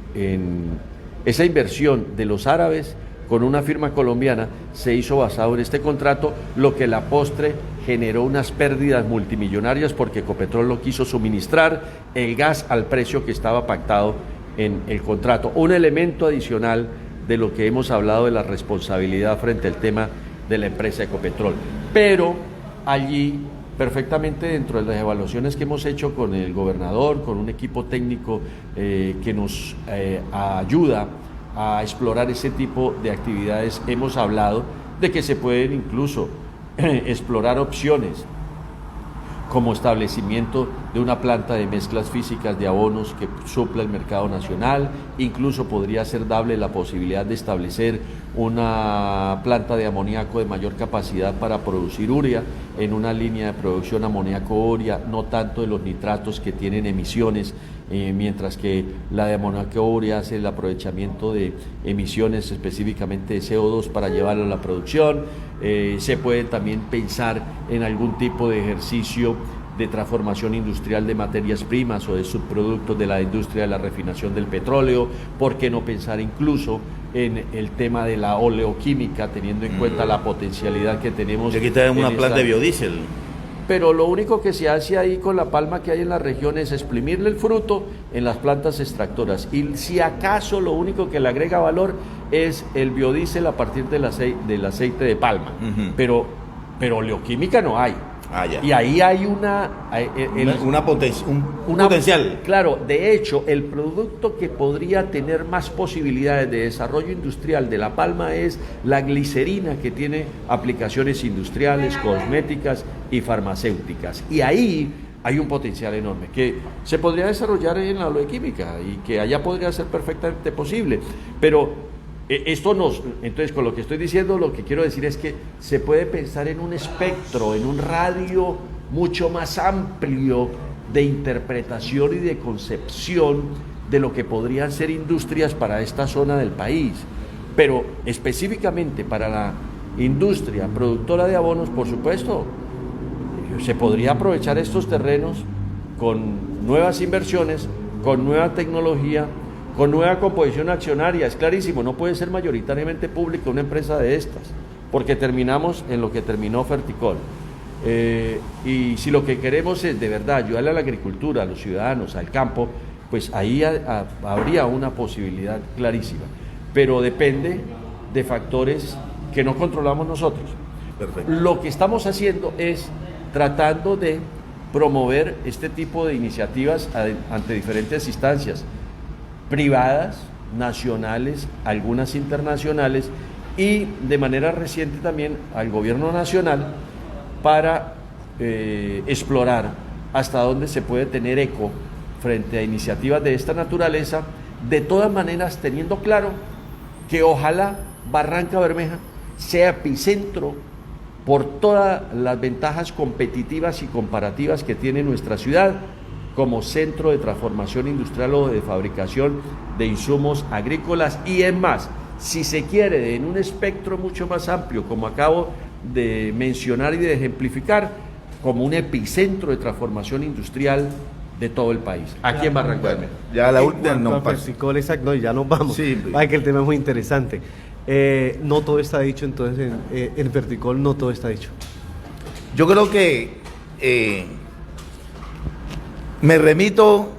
esa inversión de los árabes con una firma colombiana, se hizo basado en este contrato, lo que a la postre generó unas pérdidas multimillonarias porque Ecopetrol lo quiso suministrar el gas al precio que estaba pactado en el contrato. Un elemento adicional de lo que hemos hablado de la responsabilidad frente al tema de la empresa Ecopetrol. Pero allí, perfectamente dentro de las evaluaciones que hemos hecho con el gobernador, con un equipo técnico que nos ayuda a explorar ese tipo de actividades, hemos hablado de que se pueden incluso explorar opciones como establecimiento de una planta de mezclas físicas de abonos que supla el mercado nacional, incluso podría ser dable la posibilidad de establecer una planta de amoníaco de mayor capacidad para producir urea en una línea de producción amoníaco-urea, no tanto de los nitratos que tienen emisiones, mientras que la de amoníaco-urea hace el aprovechamiento de emisiones específicamente de CO2 para llevarlo a la producción. Se puede también pensar en algún tipo de ejercicio de transformación industrial de materias primas o de subproductos de la industria de la refinación del petróleo. ¿Por qué no pensar incluso en el tema de la oleoquímica, teniendo en cuenta la potencialidad que tenemos? Y aquí tenemos una planta de biodiesel. pero lo único que se hace ahí con la palma que hay en la región es exprimirle el fruto en las plantas extractoras. Y si acaso lo único que le agrega valor es el biodiesel a partir del aceite de palma. Pero oleoquímica no hay. Ya. Y ahí hay un potencial. Claro, de hecho, el producto que podría tener más posibilidades de desarrollo industrial de la palma es la glicerina, que tiene aplicaciones industriales, cosméticas y farmacéuticas. Y ahí hay un potencial enorme que se podría desarrollar en la oleoquímica y que allá podría ser perfectamente posible. Pero entonces con lo que estoy diciendo, lo que quiero decir es que se puede pensar en un espectro, en un radio mucho más amplio de interpretación y de concepción de lo que podrían ser industrias para esta zona del país. Pero específicamente para la industria productora de abonos, por supuesto, se podría aprovechar estos terrenos con nuevas inversiones, con nueva tecnología, con nueva composición accionaria. Es clarísimo, no puede ser mayoritariamente pública una empresa de estas, porque terminamos en lo que terminó Ferticol. Y si lo que queremos es de verdad ayudarle a la agricultura, a los ciudadanos, al campo, pues ahí habría una posibilidad clarísima. Pero depende de factores que no controlamos nosotros. Perfecto. Lo que estamos haciendo es tratando de promover este tipo de iniciativas ante diferentes instancias privadas, nacionales, algunas internacionales, y de manera reciente también al gobierno nacional para explorar hasta dónde se puede tener eco frente a iniciativas de esta naturaleza, de todas maneras teniendo claro que ojalá Barranca Bermeja sea epicentro por todas las ventajas competitivas y comparativas que tiene nuestra ciudad como centro de transformación industrial o de fabricación de insumos agrícolas, y es más, si se quiere, en un espectro mucho más amplio, como acabo de mencionar y de ejemplificar, como un epicentro de transformación industrial de todo el país, aquí en Barranca Bermeja. Ya la En última cuanto no a pasa. Ferticol, exacto, y ya nos vamos. Sí. Vaya que el tema es muy interesante. No todo está dicho, entonces en Ferticol no todo está dicho. Yo creo que me remito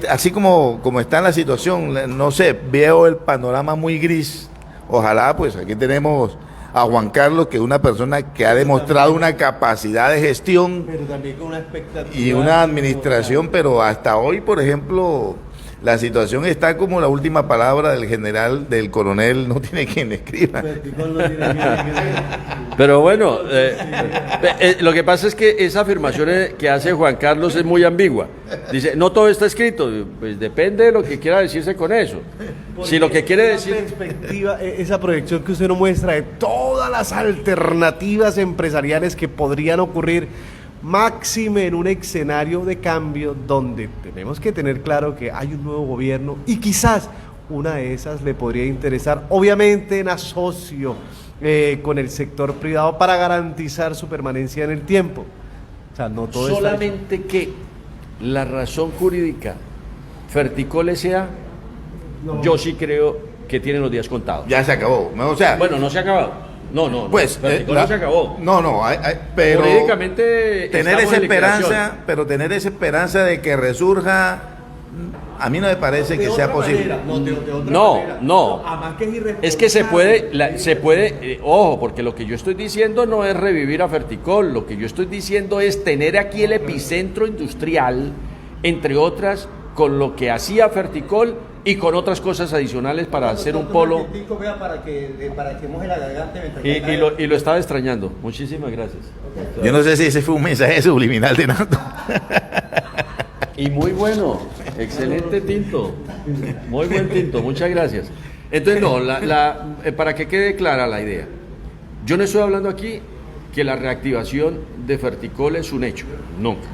así como está en la situación, no sé, veo el panorama muy gris. Ojalá, pues aquí tenemos a Juan Carlos, que es una persona que ha demostrado una capacidad de gestión Pero también con una expectativa. y una administración, pero hasta hoy, por ejemplo, la situación está como la última palabra del general, del coronel, no tiene quien escriba. Ferticol no tiene que Pero bueno, lo que pasa es que esa afirmación que hace Juan Carlos es muy ambigua. Dice, no todo está escrito, pues depende de lo que quiera decirse con eso. Si lo que quiere decir... Perspectiva, esa proyección que usted nos muestra de todas las alternativas empresariales que podrían ocurrir, máxime en un escenario de cambio donde tenemos que tener claro que hay un nuevo gobierno y quizás una de esas le podría interesar, obviamente en asocio con el sector privado para garantizar su permanencia en el tiempo. O sea, no todo está Solamente que la razón jurídica Ferticol S.A. yo sí creo que tiene los días contados. Ya se acabó. O sea, Bueno, no se ha acabado. No, pues Ferticol no se acabó. No, pero Jurídicamente tener estamos esa en liquidación. esperanza, pero tener esa esperanza de que resurja, a mí no me parece que sea posible. No. Además que es irresponsable. Es que se puede, ojo, porque lo que yo estoy diciendo no es revivir a Ferticol, lo que yo estoy diciendo es tener aquí el epicentro industrial, entre otras, con lo que hacía Ferticol y con otras cosas adicionales para hacer un polo. Para que moje la garganta mientras Y lo estaba extrañando. Muchísimas gracias. Yo no sé si ese fue un mensaje subliminal de Nando. Y muy bueno, excelente tinto, muy buen tinto, muchas gracias. Entonces, no, para que quede clara la idea, yo no estoy hablando aquí que la reactivación de Ferticol es un hecho, nunca.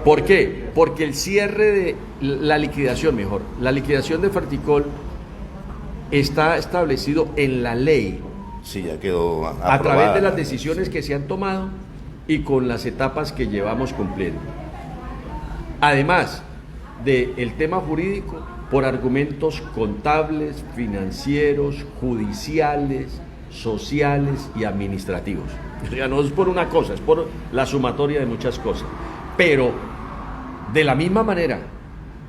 ¿Por qué? Porque el cierre de la liquidación de Ferticol está establecido en la ley, Sí, ya quedó a través de las decisiones que se han tomado y con las etapas que llevamos cumpliendo. Además del tema jurídico, por argumentos contables, financieros, judiciales, sociales y administrativos. O sea, no es por una cosa, es por la sumatoria de muchas cosas. Pero de la misma manera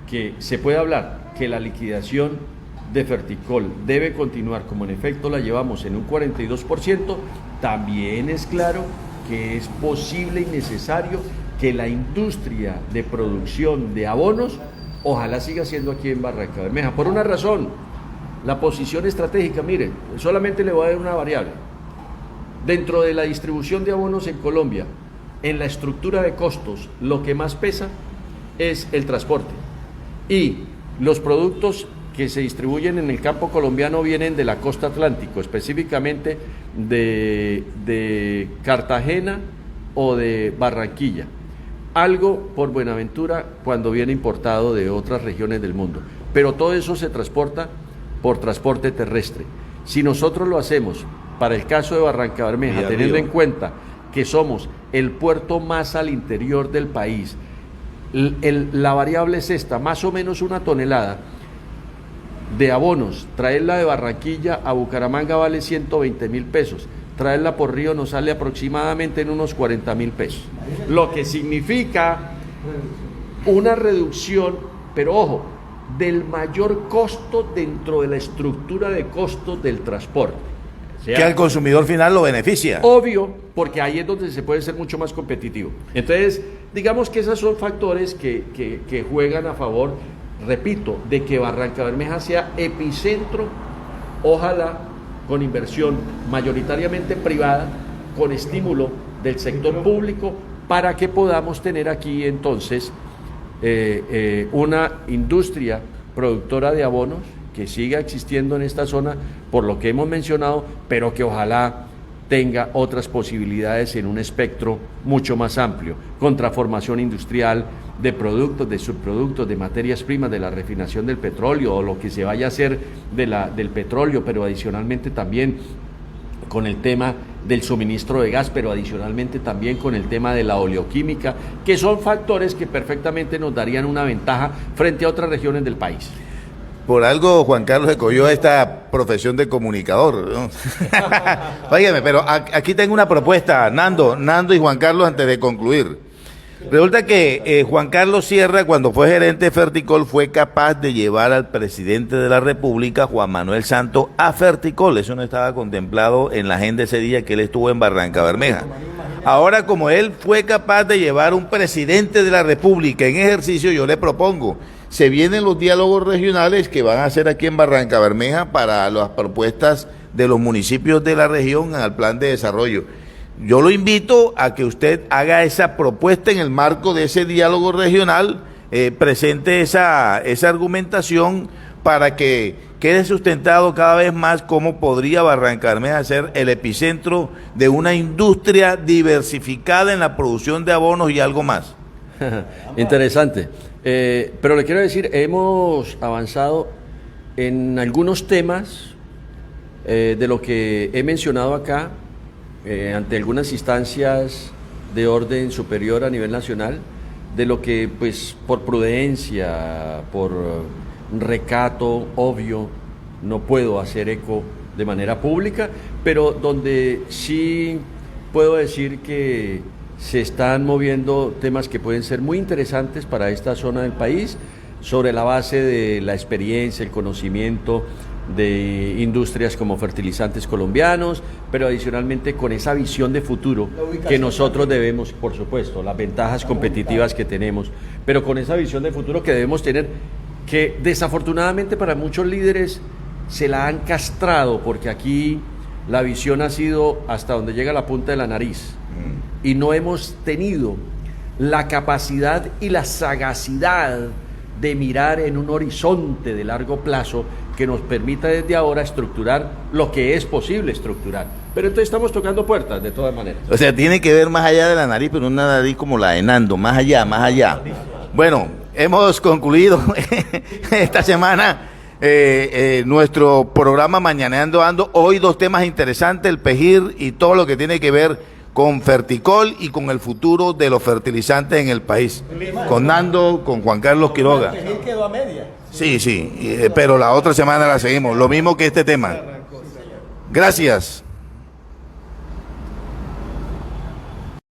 que se puede hablar que la liquidación de Ferticol debe continuar como en efecto la llevamos en un 42%, también es claro que es posible y necesario que la industria de producción de abonos ojalá siga siendo aquí en Barranca Bermeja, por una razón, la posición estratégica. Miren, solamente le voy a dar una variable. Dentro de la distribución de abonos en Colombia, en la estructura de costos, lo que más pesa es el transporte. Y los productos que se distribuyen en el campo colombiano vienen de la costa atlántico, específicamente de Cartagena o de Barranquilla. Algo por Buenaventura cuando viene importado de otras regiones del mundo. Pero todo eso se transporta por transporte terrestre. Si nosotros lo hacemos, para el caso de Barranca Bermeja, teniendo en cuenta que somos el puerto más al interior del país, la variable es esta, más o menos 1 tonelada de abonos, traerla de Barranquilla a Bucaramanga vale 120.000 pesos, traerla por río nos sale aproximadamente en unos 40.000 pesos, lo que significa una reducción, pero ojo, del mayor costo dentro de la estructura de costos del transporte. O sea, que al consumidor final lo beneficia. Obvio, porque ahí es donde se puede ser mucho más competitivo. Entonces, digamos que esos son factores que juegan a favor, repito, de que Barranca Bermeja sea epicentro, ojalá con inversión mayoritariamente privada, con estímulo del sector público, para que podamos tener aquí entonces una industria productora de abonos que siga existiendo en esta zona, por lo que hemos mencionado, pero que ojalá tenga otras posibilidades en un espectro mucho más amplio, con transformación industrial de productos, de subproductos, de materias primas, de la refinación del petróleo o lo que se vaya a hacer del petróleo, pero adicionalmente también con el tema del suministro de gas, pero adicionalmente también con el tema de la oleoquímica, que son factores que perfectamente nos darían una ventaja frente a otras regiones del país. Por algo Juan Carlos escogió esta profesión de comunicador, ¿no? Óigame, pero aquí tengo una propuesta, Nando y Juan Carlos, antes de concluir. Resulta que Juan Carlos Sierra, cuando fue gerente de Ferticol, fue capaz de llevar al presidente de la República, Juan Manuel Santos, a Ferticol. Eso no estaba contemplado en la agenda ese día que él estuvo en Barranca Bermeja. Ahora, como él fue capaz de llevar un presidente de la República en ejercicio, yo le propongo, se vienen los diálogos regionales que van a hacer aquí en Barranca Bermeja para las propuestas de los municipios de la región al plan de desarrollo. Yo lo invito a que usted haga esa propuesta en el marco de ese diálogo regional, presente esa argumentación para que quede sustentado cada vez más cómo podría Barranca Bermeja ser el epicentro de una industria diversificada en la producción de abonos y algo más. Interesante. Pero le quiero decir, hemos avanzado en algunos temas de lo que he mencionado acá, ante algunas instancias de orden superior a nivel nacional, de lo que pues por prudencia, por recato obvio, no puedo hacer eco de manera pública, pero donde sí puedo decir que se están moviendo temas que pueden ser muy interesantes para esta zona del país, sobre la base de la experiencia, el conocimiento de industrias como fertilizantes colombianos, pero adicionalmente con esa visión de futuro que nosotros debemos, por supuesto, las ventajas competitivas que tenemos, pero con esa visión de futuro que debemos tener, que desafortunadamente para muchos líderes se la han castrado, porque aquí la visión ha sido hasta donde llega la punta de la nariz, y no hemos tenido la capacidad y la sagacidad de mirar en un horizonte de largo plazo que nos permita desde ahora estructurar lo que es posible estructurar. Pero entonces estamos tocando puertas de todas maneras. O sea, tiene que ver más allá de la nariz, pero una nariz como la de Nando, más allá, más allá. Bueno, hemos concluido esta semana nuestro programa Mañaneando Ando. Hoy 2 temas interesantes, el PEJIR y todo lo que tiene que ver con Ferticol y con el futuro de los fertilizantes en el país. Con Nando, con Juan Carlos Quiroga. El PEJIR quedó a media. Sí, pero la otra semana la seguimos. Lo mismo que este tema. Gracias.